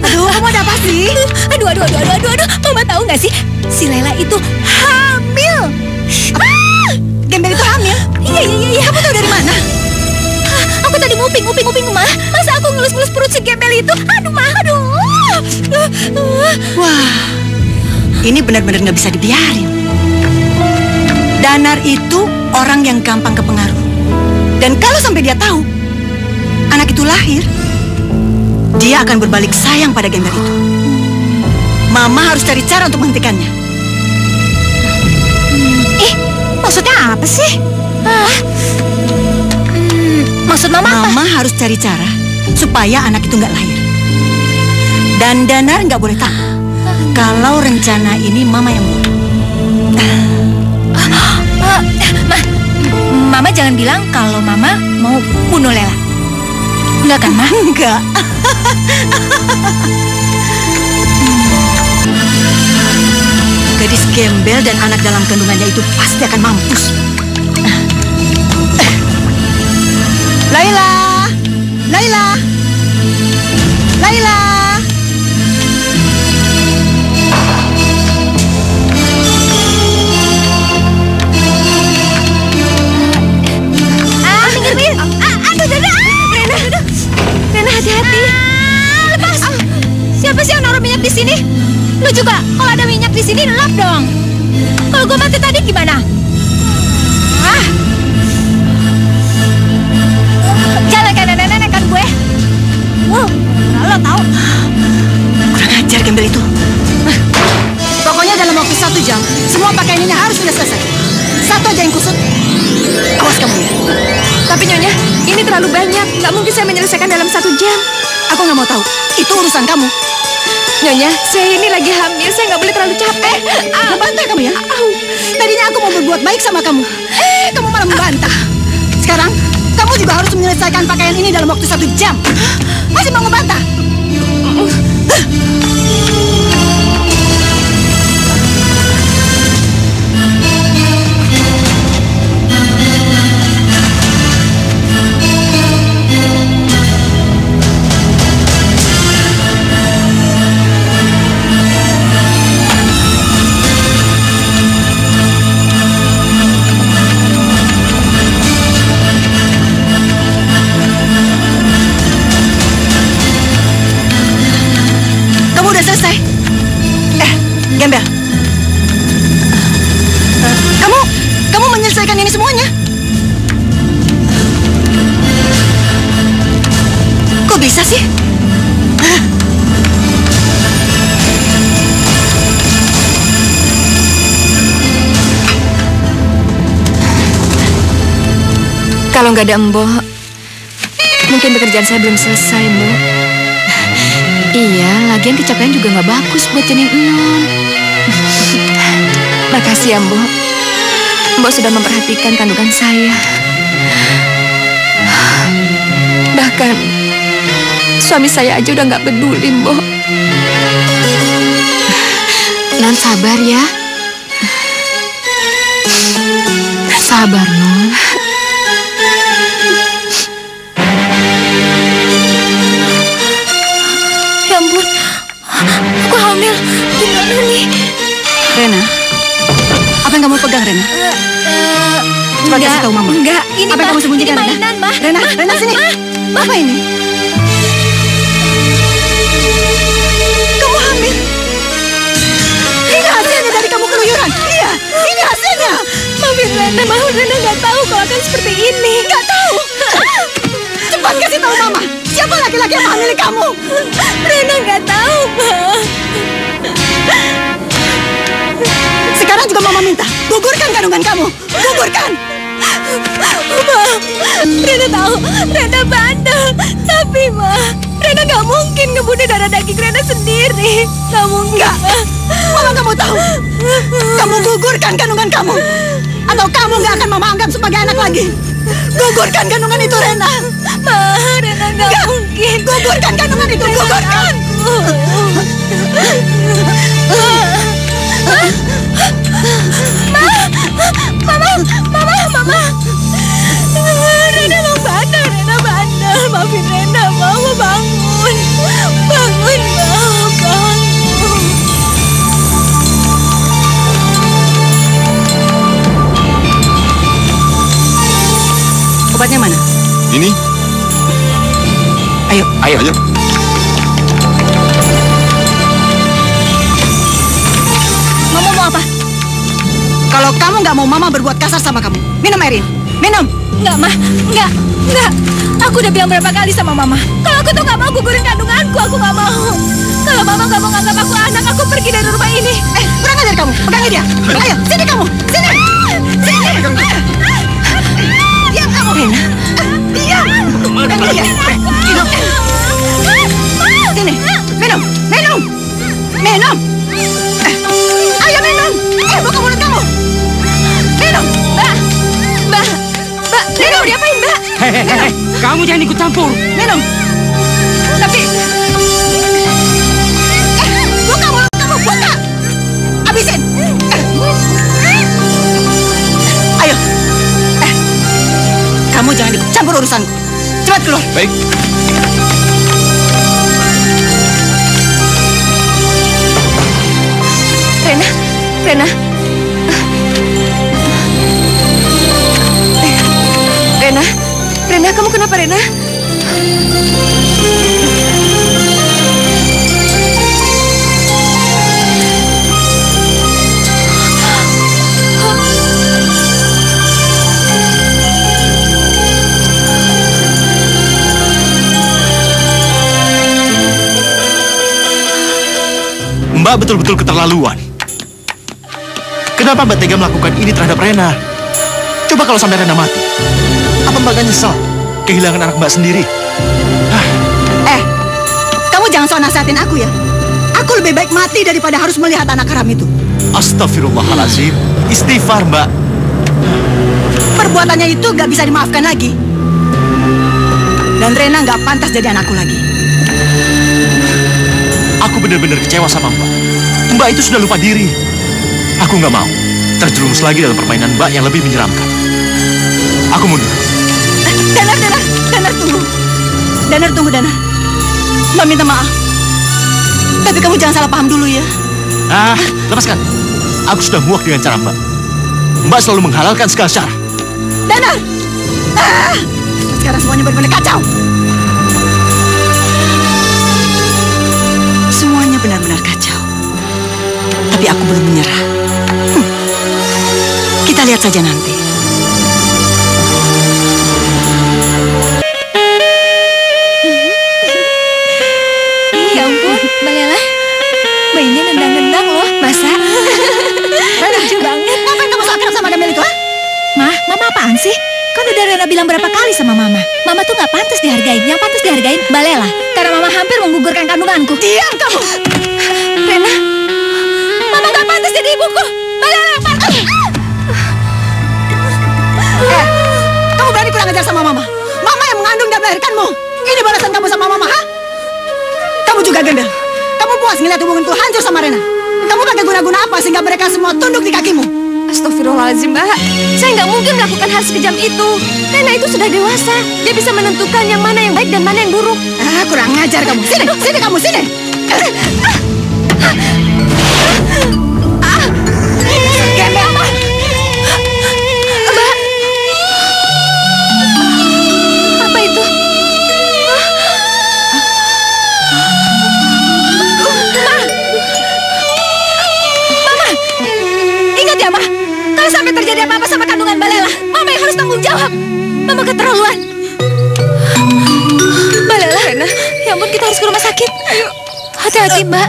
Aduh, kamu ada apa sih? Aduh. Mama tahu nggak sih? Si Laila itu hamil. Gembel itu hamil? Iya. Kamu tahu dari mana? Aku tadi nguping, Ma. Masa aku ngelus-ngelus perut si Gembel itu? Aduh, Ma, aduh. Wah, ini benar-benar nggak bisa dibiarin. Danar itu orang yang gampang kepengaruh. Dan kalau sampai dia tahu anak itu lahir, dia akan berbalik sayang pada Gembel itu. Mama harus cari cara untuk menghentikannya. Maksudnya apa sih? Maksud Mama apa? Mama harus cari cara supaya anak itu nggak lahir. Dan Danar nggak boleh tahu kalau rencana ini Mama yang buat. Mama jangan bilang kalau Mama mau bunuh Lela. Enggak kan, Ma? Enggak. Gadis Gembel dan anak dalam kandungannya itu pasti akan mampus. Laila! Minggir. Aduh, Rena, hati-hati. Lepas. Siapa sih yang naruh minyak di sini? Lu juga, kalau ada minyak di sini lap dong. Kalau gue mati tadi gimana? Jangan kayak nenek-nenek kan gue. Wow, lo tau. Kurang ajar Gembel itu. Pokoknya dalam waktu 1 jam, semua pakaian ini harus sudah selesai. Satu aja yang kusut. Awas kamu ya. Tapi Nyonya, ini terlalu banyak. Nggak mungkin saya menyelesaikan dalam 1 jam. Aku nggak mau tahu. Itu urusan kamu. Nyonya, saya ini lagi hamil. Saya nggak boleh terlalu capek. Membantah kamu ya? Tadinya aku mau berbuat baik sama kamu. Kamu malah membantah. Sekarang, kamu juga harus menyelesaikan pakaian ini dalam waktu 1 jam. Masih mau ngebantah? Selesai. Gembel. Kamu menyelesaikan ini semuanya? Kok bisa sih? Kalau nggak ada Mbok, mungkin pekerjaan saya belum selesai, Mbok. Iya, lagian kecapean juga nggak bagus buat janin non. Makasih ya, Mbok. Mbok sudah memperhatikan kandungan saya. Bahkan suami saya aja udah nggak peduli, Mbok. Non sabar ya. Sabar, Non. Ya ampun, aku hamil. Gimana nih? pegang, Rena? Coba kasih tahu Mama. Enggak, ini Apa yang kamu sembunyikan, ini mainan, Ma. Rena sini. Apa ini? Kamu hamil. Ini hasilnya dari kamu keluyuran. Iya, ini hasilnya. Maafin Rena, Rena nggak tahu kalau akan seperti ini. Nggak tahu. Cepat kasih tahu Mama. Siapa laki-laki yang menghamili kamu? Rena nggak tahu, Ma. Sekarang juga Mama minta, gugurkan kandungan kamu. Gugurkan. Ma, Rena tahu, Rena bandel. Tapi, Ma, Rena nggak mungkin ngebunuh darah daging Rena sendiri. Nggak mungkin. Nggak. Mama kamu tahu. Kamu gugurkan kandungan kamu. Atau kamu nggak akan Mama anggap sebagai anak lagi. Gugurkan kandungan itu, Rena. Ma, Rena nggak mungkin. Gugurkan kandungan itu, gugurkan. Mama. Rena mau bandel, Rena bandel. Maafin Rena, Mama bangun. Bangun, Ma, bangun. Obatnya mana? Ini. Ayo. Mama mau apa? Kalau kamu nggak mau Mama berbuat kasar sama kamu, minum air ini. Minum. Enggak, Ma. Enggak. Aku udah bilang berapa kali sama Mama. Kalau aku tuh nggak mau gugurin kandunganku, aku nggak mau. Kalau Mama nggak mau nganggap aku anak, aku pergi dari rumah ini. Kurang ajar kamu. Pegangi dia. Ayo, sini kamu. Sini. Diam kamu. Rena. Diam. Pegangi dia. Minum. Sini. Minum. Ayo minum. Buka mulut kamu. Minum. Mbak, Rena mau diapain, Mbak? Hei, kamu jangan ikut campur. Minum. Tapi buka mulut kamu, buka. Habisin. Ayo. Kamu jangan ikut campur urusanku. Cepat keluar. Baik. Rena, kamu kenapa, Rena? Mbak betul-betul keterlaluan. Kenapa Mbak tega melakukan ini terhadap Rena? Coba kalau sampai Rena mati, apa Mbak gak nyesel kehilangan anak Mbak sendiri? Kamu jangan sok nasihatin aku ya. Aku lebih baik mati daripada harus melihat anak haram itu. Astagfirullahaladzim. Istighfar, Mbak. Perbuatannya itu gak bisa dimaafkan lagi. Dan Rena gak pantas jadi anakku lagi. Aku benar-benar kecewa sama Mbak. Mbak itu sudah lupa diri. Aku nggak mau terjerumus lagi dalam permainan Mbak yang lebih menyeramkan. Aku mundur. Danar tunggu. Mbak minta maaf. Tapi kamu jangan salah paham dulu ya. Lepaskan. Aku sudah muak dengan cara Mbak. Mbak selalu menghalalkan segala cara. Danar! Sekarang semuanya benar-benar kacau. Semuanya benar-benar kacau. Tapi aku belum menyerah. Kita lihat saja nanti. Ya ampun, Mbak Lela. Bayinya nendang-nendang loh, masa? Lucu banget. Ngapain kamu so akrab sama Demel itu, ha? Mama apaan sih? Kan udah Rena bilang berapa kali sama Mama. Mama tuh gak pantas dihargain. Yang pantas dihargain Mbak Lela. Karena Mama hampir menggugurkan kandunganku. Diam kamu! Rena, Mama gak pantas jadi ibuku. Mbak Lela yang pantas. Kamu berani kurang ajar sama Mama. Mama yang mengandung dan melahirkanmu. Ini balasan kamu sama Mama, ha? Kamu juga gendel. Kamu puas ngeliat hubunganku hancur sama Rena. Kamu pakai guna-guna apa sehingga mereka semua tunduk di kakimu? Astagfirullahaladzim, Mbak. Saya nggak mungkin melakukan hal sekejam itu. Rena itu sudah dewasa. Dia bisa menentukan yang mana yang baik dan mana yang buruk. Kurang ngajar kamu. Sini kamu, sini. Gembel. Kalau sampai terjadi apa-apa sama kandungan Mbak Lela, Mama yang harus tanggung jawab. Mama keterlaluan. Mbak Lela, Rena, ya ampun, kita harus ke rumah sakit. Ayo. Hati-hati, Mbak.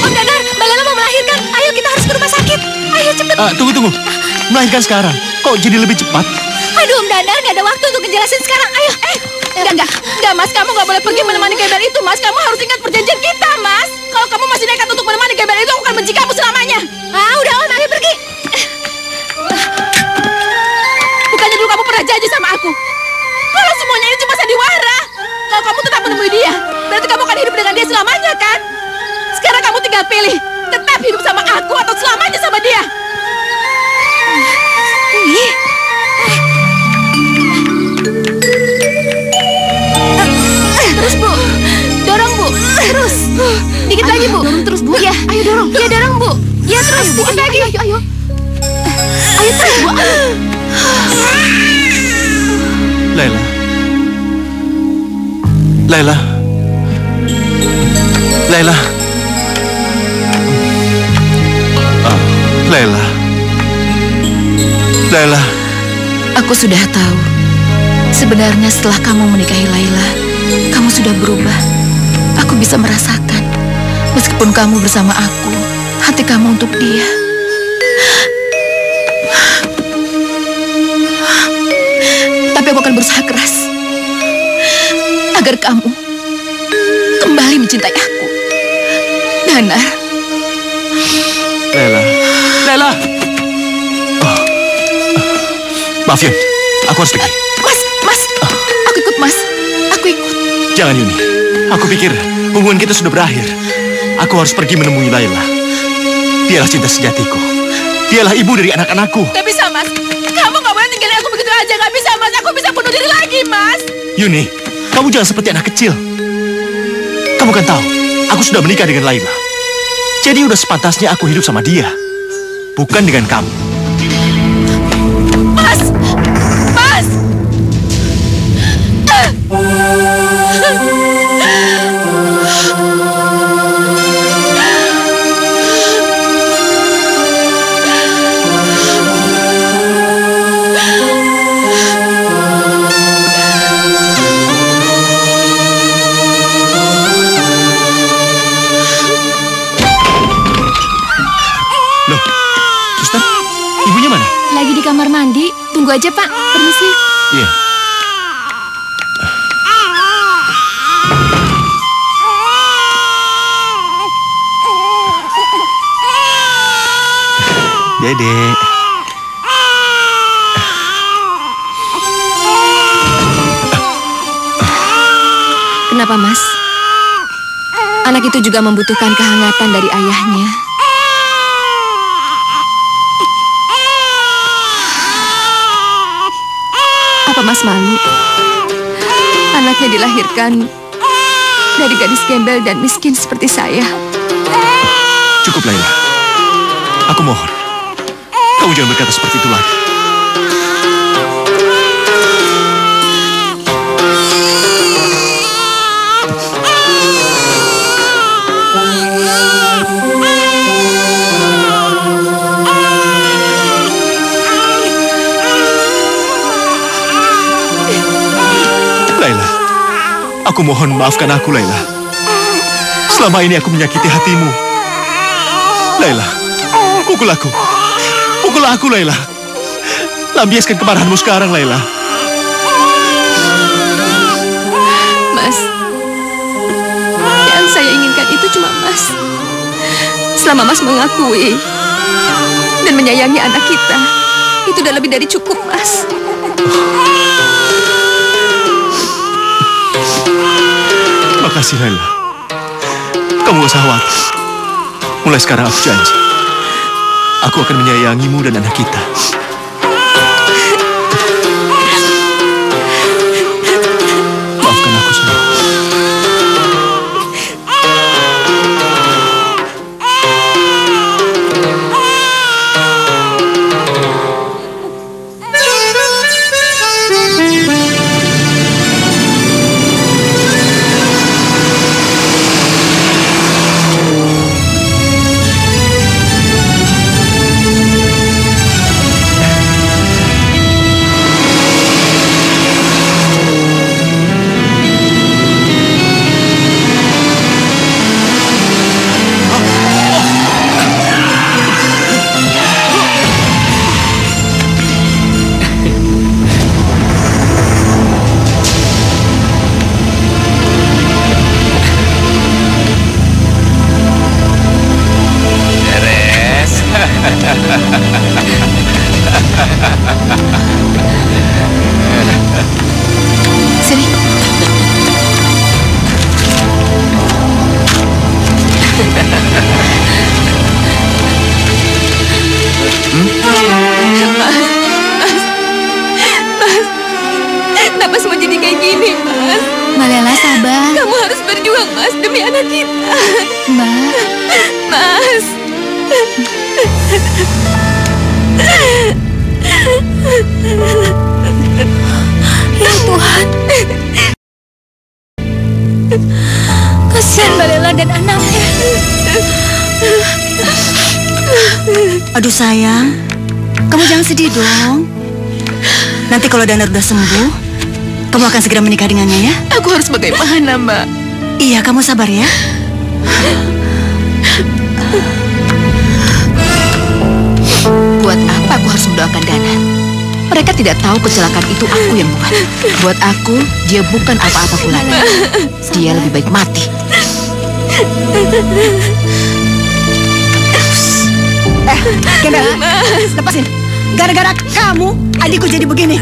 Om Danar, Mbak Lela mau melahirkan. Ayo, kita harus ke rumah sakit. Ayo, cepet. Tunggu. Melahirkan sekarang. Kok jadi lebih cepat? Aduh, Om Danar, nggak ada waktu untuk ngejelasin sekarang. Ayo. Enggak, Mas. Kamu nggak boleh pergi menemani Gembel itu, Mas. Kamu harus ingat perjanjian kita, Mas. Kalau kamu masih nekat untuk menemani Gembel itu, aku akan benci kamu selamanya. Udah, Om. Ayo pergi. Bukannya dulu kamu pernah janji sama aku kalau semuanya ini cuma sandiwara. Kalau kamu tetap menemui dia, berarti kamu akan hidup dengan dia selamanya, kan? Sekarang kamu tinggal pilih, tetap hidup sama aku atau selamanya sama dia. Terus, Bu. Dorong, Bu. Terus. Dikit lagi, Bu. Dorong terus, Bu. Ya, ayo dorong. Ya, dorong, Bu. Ya, terus. Dikit lagi. Ayo. Ayo terus, Bu. Laila. Laila. Laila. Laila. Laila. Aku sudah tahu. Sebenarnya setelah kamu menikahi Laila, kamu sudah berubah. Aku bisa merasakan. Meskipun kamu bersama aku, hati kamu untuk dia. Tapi aku akan berusaha keras agar kamu kembali mencintai aku. Danar. Laila. Maaf, Yun. Aku harus pergi. Mas. Aku ikut, Mas. Aku ikut. Jangan, Yuni. Aku pikir hubungan kita sudah berakhir. Aku harus pergi menemui Laila. Dialah cinta sejatiku. Dialah ibu dari anak-anakku. Gak bisa, Mas. Kamu gak boleh tinggalin aku begitu aja. Gak bisa, Mas. Aku bisa bunuh diri lagi, Mas. Yuni, kamu jangan seperti anak kecil. Kamu kan tahu, aku sudah menikah dengan Laila. Jadi udah sepantasnya aku hidup sama dia. Bukan dengan kamu. Mas! Loh, Suster, ibunya mana? Lagi di kamar mandi. Tunggu aja, Pak. Permisi. Iya. Dede. Kenapa, Mas? Anak itu juga membutuhkan kehangatan dari ayahnya. Apa Mas malu? Anaknya dilahirkan dari gadis gembel dan miskin seperti saya. Cukup, Laila. Aku mohon. Kamu jangan berkata seperti itu lagi. Laila, aku mohon maafkan aku, Laila. Selama ini aku menyakiti hatimu. Laila, pukul aku. Pukul aku, Laila. Lampiaskan kemarahanmu sekarang, Laila. Mas, yang saya inginkan itu cuma Mas. Selama Mas mengakui dan menyayangi anak kita, itu udah lebih dari cukup, Mas. Makasih, Laila. Kamu gak usah khawatir. Mulai sekarang aku janji, aku akan menyayangimu dan anak kita. Maafkan aku, sayang. kayak gini, Mas. Mbak Lela sabar. Kamu harus berjuang, Mas, demi anak kita. Mbak. Mas. Ya Tuhan. Kasihan Mbak Lela dan anaknya. Aduh sayang, kamu jangan sedih dong. Nanti kalau Danar udah sembuh, kamu akan segera menikah dengannya ya. Aku harus bagaimana, Mbak? Iya, kamu sabar ya. Buat apa aku harus mendoakan Danar? Mereka tidak tahu kecelakaan itu aku yang bukan. Buat aku, dia bukan apa-apa pula. Dia lebih baik mati. Gembel, lepasin. Gara-gara kamu, adikku jadi begini.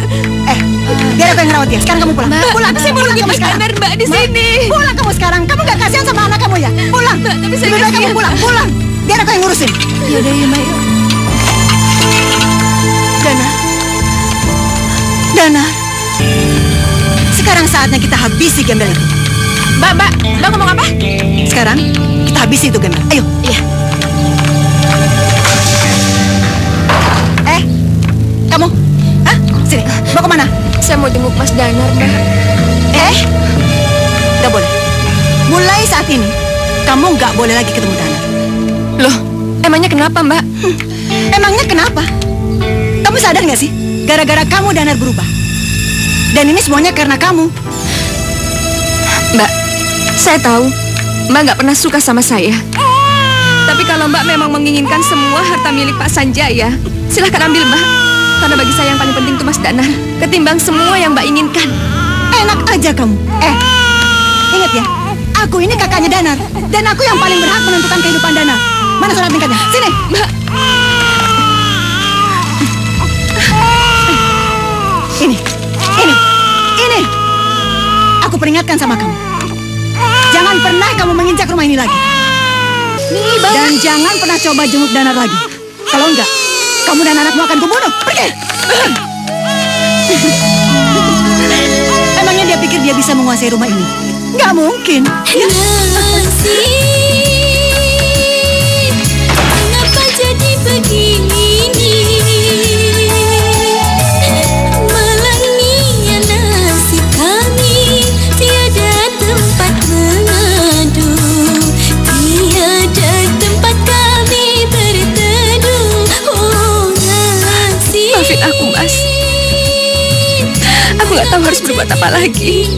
Biar aku yang ngerawat dia. Sekarang kamu pulang. Pulang, Saya mau pulang lebih kamu sekarang. Danar, Mbak, di sini. Pulang kamu sekarang. Kamu gak kasihan sama anak kamu ya? Pulang. Mbak, tapi saya Lebih baik kasihan. kamu pulang. Biar aku yang ngurusin. Yaudah ya Mbak, yuk. Danar. Sekarang saatnya kita habisi gembel itu. Mbak ngomong apa? Sekarang kita habisi itu gembel. Ayo. Iya. Kamu? Hah? Sini. Mau kemana? Saya mau jenguk Mas Danar, Mbak. Gak boleh. Mulai saat ini, kamu gak boleh lagi ketemu Danar. Loh, emangnya kenapa, Mbak? Emangnya kenapa? Kamu sadar gak sih? Gara-gara kamu Danar berubah. Dan ini semuanya karena kamu. Mbak, saya tahu Mbak nggak pernah suka sama saya. Tapi kalau Mbak memang menginginkan semua harta milik Pak Sanjaya, silahkan ambil, Mbak. Karena bagi saya yang paling penting itu Mas Danar, ketimbang semua yang Mbak inginkan. Enak aja kamu. Ingat ya, aku ini kakaknya Danar. Dan aku yang paling berhak menentukan kehidupan Danar. Mana surat nikahnya? Sini. Mbak. Ini. Aku peringatkan sama kamu. Jangan pernah kamu menginjak rumah ini lagi. Dan jangan pernah coba jenguk Danar lagi. Kalau enggak, kamu dan anakmu akan kubunuh. Pergi. Emangnya dia pikir dia bisa menguasai rumah ini? Nggak mungkin. Kenapa jadi begini? Malangnya nasib kami, tiada tempat mengadu, tiada tempat kami berteduh. Oh nasib. Maafin aku, Mas. Aku nggak tahu harus berbuat apa lagi.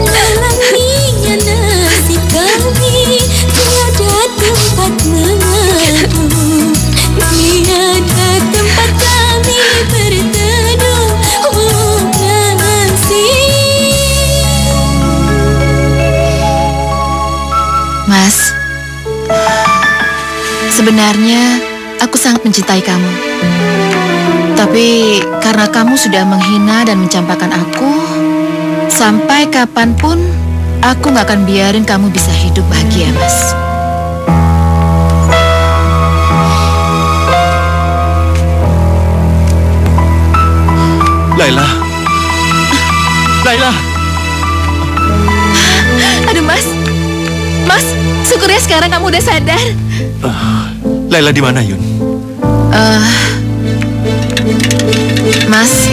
Malangnya nasib kami, tiada tempat mengadu, tiada tempat kami berteduh. Oh nasib. Mas, sebenarnya aku sangat mencintai kamu. Tapi karena kamu sudah menghina dan mencampakkan aku, sampai kapanpun aku gak akan biarin kamu bisa hidup bahagia, Mas. Laila. Laila. Aduh, Mas. Mas, syukurnya sekarang kamu udah sadar. Laila di mana, Yun? Mas,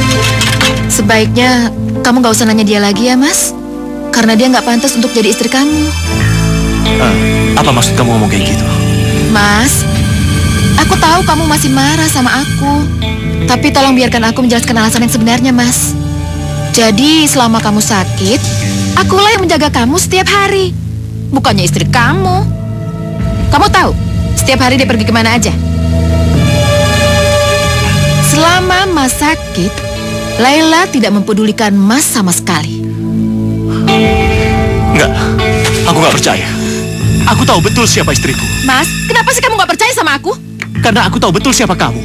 sebaiknya kamu gak usah nanya dia lagi ya, Mas. Karena dia gak pantas untuk jadi istri kamu. Apa maksud kamu ngomong kayak gitu? Mas, aku tahu kamu masih marah sama aku. Tapi tolong biarkan aku menjelaskan alasan yang sebenarnya, Mas. Jadi selama kamu sakit, akulah yang menjaga kamu setiap hari. Bukannya istri kamu. Kamu tahu setiap hari dia pergi kemana aja? Selama Mas sakit, Laila tidak mempedulikan Mas sama sekali. Enggak, aku nggak percaya. Aku tahu betul siapa istriku. Mas, kenapa sih kamu gak percaya sama aku? Karena aku tahu betul siapa kamu.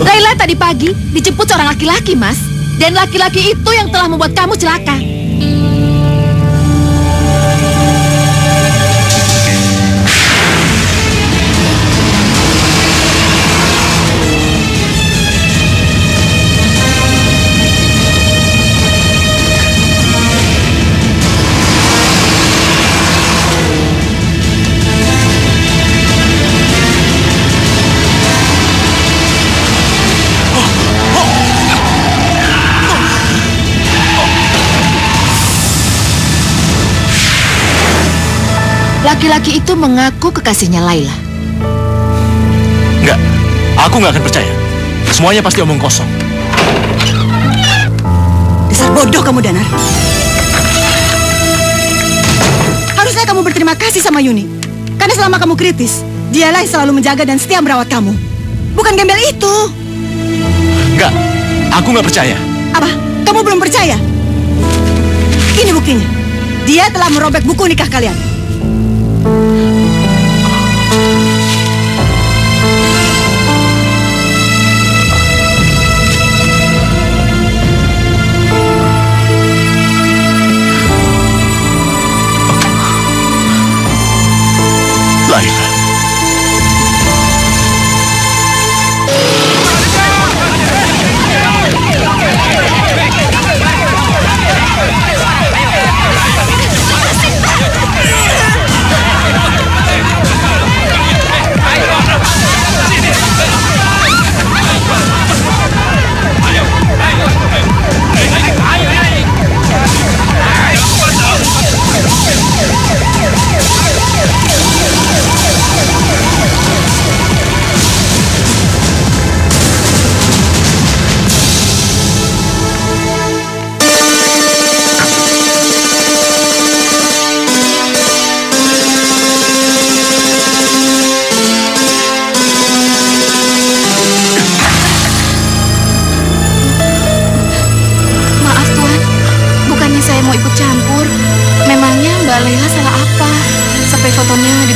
Laila tadi pagi dijemput seorang laki-laki, Mas. Dan laki-laki itu yang telah membuat kamu celaka. laki-laki itu mengaku kekasihnya Laila. Enggak, aku nggak akan percaya. Semuanya pasti omong kosong. Dasar bodoh kamu, Danar. Harusnya kamu berterima kasih sama Yuni. Karena selama kamu kritis, dialah yang selalu menjaga dan setia merawat kamu. Bukan gembel itu. Enggak, aku nggak percaya. Apa? Kamu belum percaya? Ini buktinya. Dia telah merobek buku nikah kalian. Laila.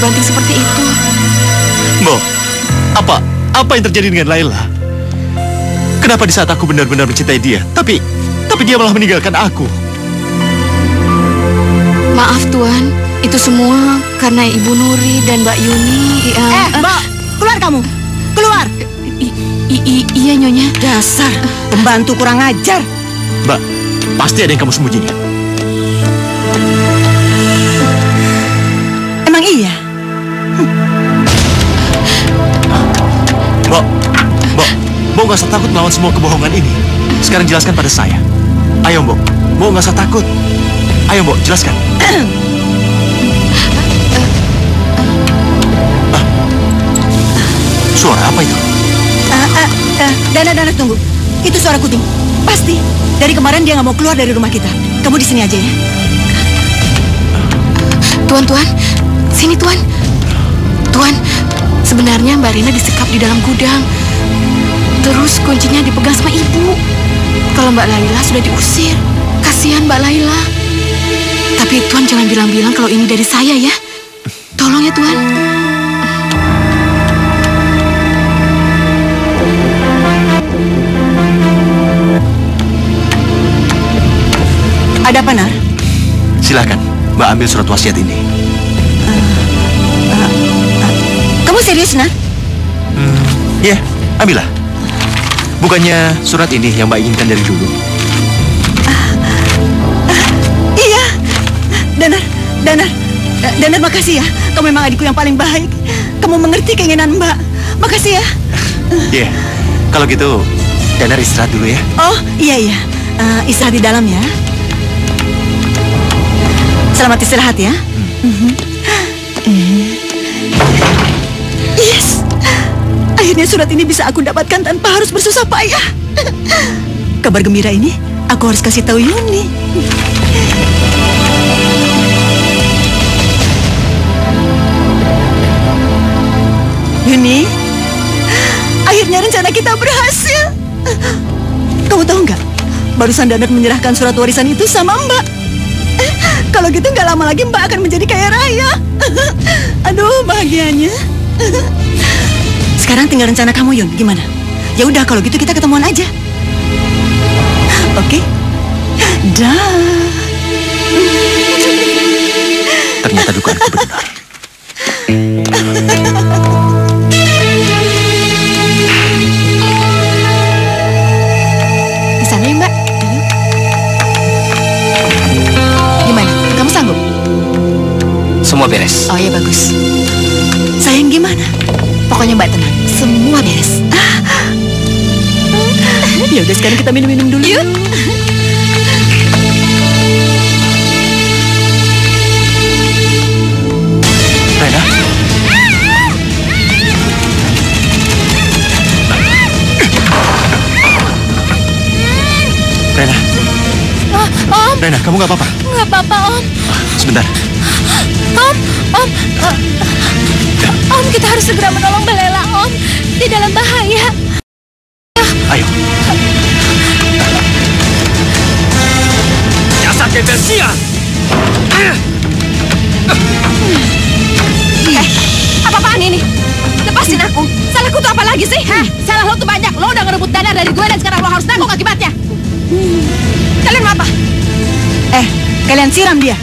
dibanting seperti itu. Mbok, apa yang terjadi dengan Laila? Kenapa di saat aku benar-benar mencintai dia, tapi dia malah meninggalkan aku? Maaf Tuan, itu semua karena Ibu Nuri dan Mbak Yuni. Mbak, keluar kamu, keluar. Iya Nyonya. Dasar pembantu kurang ajar. Mbak, pasti ada yang kamu sembunyikan. Emang iya? Mbok nggak usah takut melawan semua kebohongan ini. Sekarang jelaskan pada saya. Ayo Mbok nggak usah takut. Ayo Mbok, jelaskan. Suara apa itu? Dana, tunggu. Itu suara kuting. Pasti. Dari kemarin dia nggak mau keluar dari rumah kita. Kamu di sini aja ya. Tuan, sini Tuan. Tuan, sebenarnya Mbak Rina disekap di dalam gudang. Terus kuncinya dipegang sama ibu. Kalau Mbak Laila sudah diusir. Kasihan Mbak Laila. Tapi Tuan jangan bilang-bilang kalau ini dari saya ya. Tolong ya Tuan. Ada apa, Nar? Silakan, Mbak ambil surat wasiat ini. Kamu serius, Nar? Ya, ambillah. Bukannya surat ini yang Mbak inginkan dari dulu? Iya. Danar, makasih ya. Kamu memang adikku yang paling baik. Kamu mengerti keinginan Mbak. Makasih ya. Iya, kalau gitu Danar istirahat dulu ya. Oh, iya. Istirahat di dalam ya. Selamat istirahat ya. Yes. Akhirnya surat ini bisa aku dapatkan tanpa harus bersusah payah. Kabar gembira ini aku harus kasih tahu Yuni. Yuni, akhirnya rencana kita berhasil. Kamu tahu nggak? Barusan Danar menyerahkan surat warisan itu sama Mbak. Kalau gitu nggak lama lagi Mbak akan menjadi kaya raya. Aduh, bahagianya. Sekarang tinggal rencana kamu, Yun. Gimana? Ya udah, kalau gitu kita ketemuan aja. Oke? Dah. Ternyata dugaanku benar. Di sana ya, Mbak. Gimana? Kamu sanggup? Semua beres. Oh ya bagus. Sayang, gimana? Pokoknya Mbak tenang, semua beres. Ya udah, sekarang kita minum dulu. Yuk. Rena. Om. Rena, kamu nggak apa-apa? Nggak apa-apa, Om. Sebentar. Om, kita harus segera menolong Mbak Lela, Om. Di dalam bahaya. Ayo. Dasar gembel sial! Apa-apaan ini? Lepasin aku. Salahku tuh apa lagi sih? Salah lo tuh banyak. Lo udah ngerebut dana dari gue dan sekarang lo harus nanggung akibatnya. Kalian mau apa? Kalian siram dia.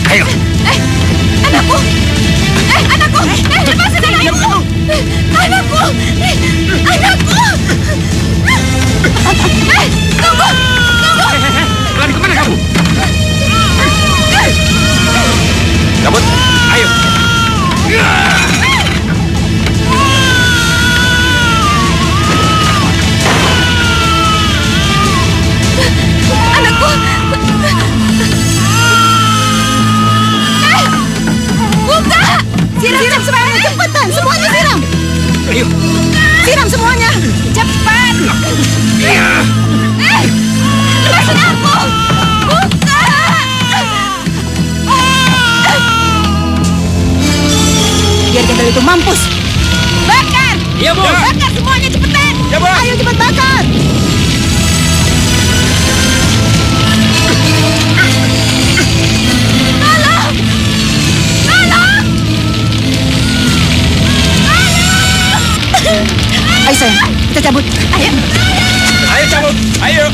Ayo. Anakku! Anakku! Lepasin anakku! Anakku! Anakku! Tunggu! Lari kemana kamu? Cabut. Ayo. Anakku! Buka! Siram semuanya! Cepetan! Semuanya siram! Ayo. Siram semuanya! Cepat! Lepasin aku! Buka! Biar gembel itu mampus. Bakar! Iya, Bu. Bakar semuanya cepetan! Ya, Bu. Ayo cepat bakar. Tolong! Tolong! Ayo sayang, kita cabut. Ayo! Ayo cabut. Ayo.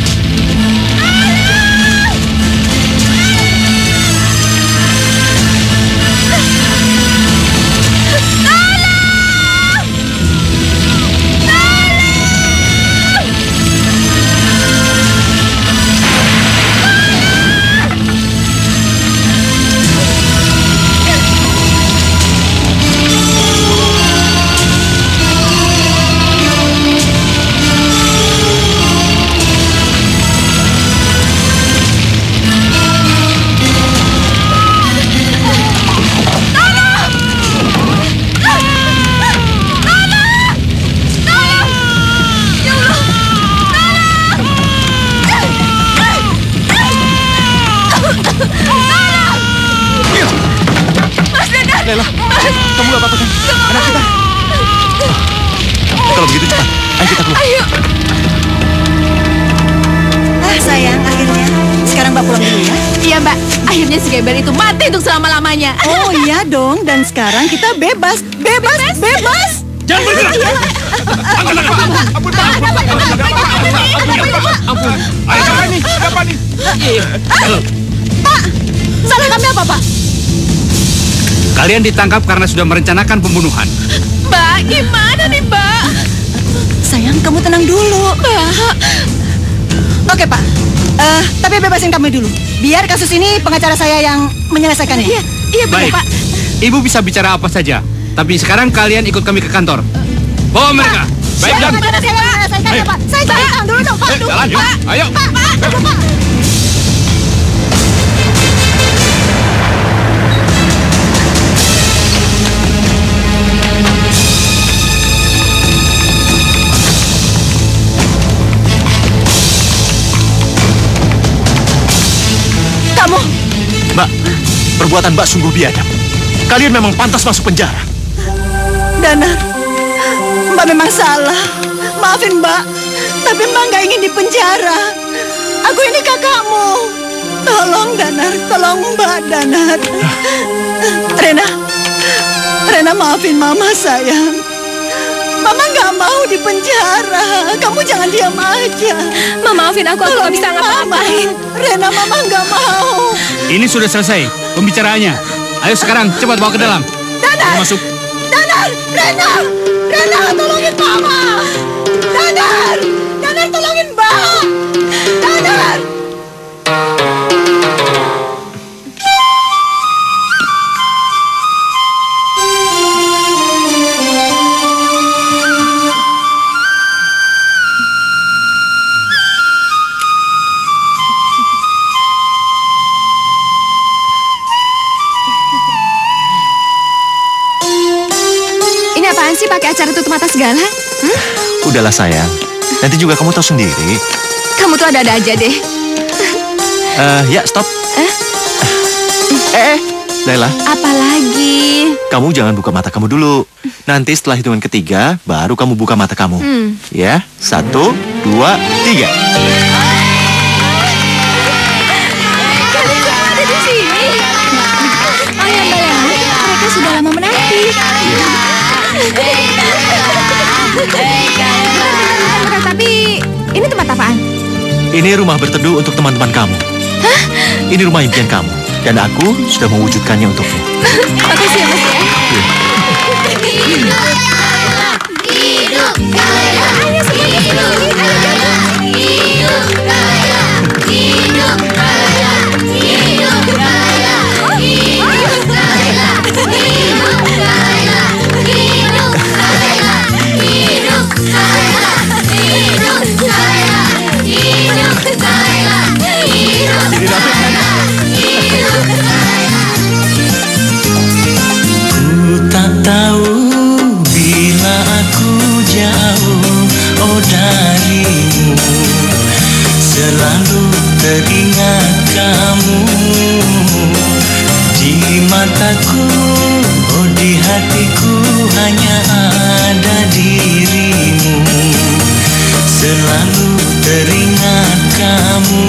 Lela, kamu nggak apa-apa kan? Anak kita. Kalau begitu cepat, ayo kita keluar. Sayang, akhirnya. Sekarang Mbak pulang dulu ya. Iya Mbak, akhirnya si gembel itu mati untuk selama-lamanya. Oh iya dong, dan sekarang kita bebas. Bebas. Jangan bergerak. Ampun. Ayo, siapa nih? Pak, salah kami apa Pak? Kalian ditangkap karena sudah merencanakan pembunuhan. Mbak, gimana nih Mbak? Sayang, kamu tenang dulu. Mbak, Oke Pak, tapi bebasin kami dulu. Biar kasus ini pengacara saya yang menyelesaikannya. iya benar Baik. Pak. Ibu bisa bicara apa saja. Tapi sekarang kalian ikut kami ke kantor. Bawa mereka. Baik, Siapa Jan. yang menyelesaikannya Pak? Saya cari tahu dulu dong Pak. Jalan, yuk. Ayo. Pak. Kamu, Mbak, perbuatan Mbak sungguh biadab. Kalian memang pantas masuk penjara. Danar, Mbak memang salah. Maafin Mbak, tapi Mbak nggak ingin di penjara. Aku ini kakakmu. Tolong Danar, tolong Mbak Danar. Rena maafin Mama sayang. Mama nggak mau di penjara. Kamu jangan diam aja. Mama maafin aku nggak bisa ngapa-ngapain. Rena, Mama nggak mau. Ini sudah selesai pembicaraannya. Ayo sekarang cepat bawa ke dalam. Danar, Masuk. Danar, Rena, tolongin Mama. Danar, tolongin Mbak. Danar. Ini apaan sih pakai acara tutup mata segala? Udahlah sayang, nanti juga kamu tahu sendiri. Kamu tuh ada-ada aja deh. Ya, stop. Laila. Apa lagi? Kamu jangan buka mata kamu dulu. Nanti setelah hitungan ketiga, baru kamu buka mata kamu. Ya, 1, 2, 3. Kalian semua ada di sini. Ayah Mbak Lela, mereka sudah lama menanti. Tapi ini tempat apaan? Ini rumah berteduh untuk teman-teman kamu. Hah? Ini rumah impian kamu. Dan aku sudah mewujudkannya untukmu. Makasih ya, Mas ya. Ku tak tahu bila aku jauh darimu, selalu teringat kamu di mataku, di hatiku hanya ada dirimu, selalu teringat kamu.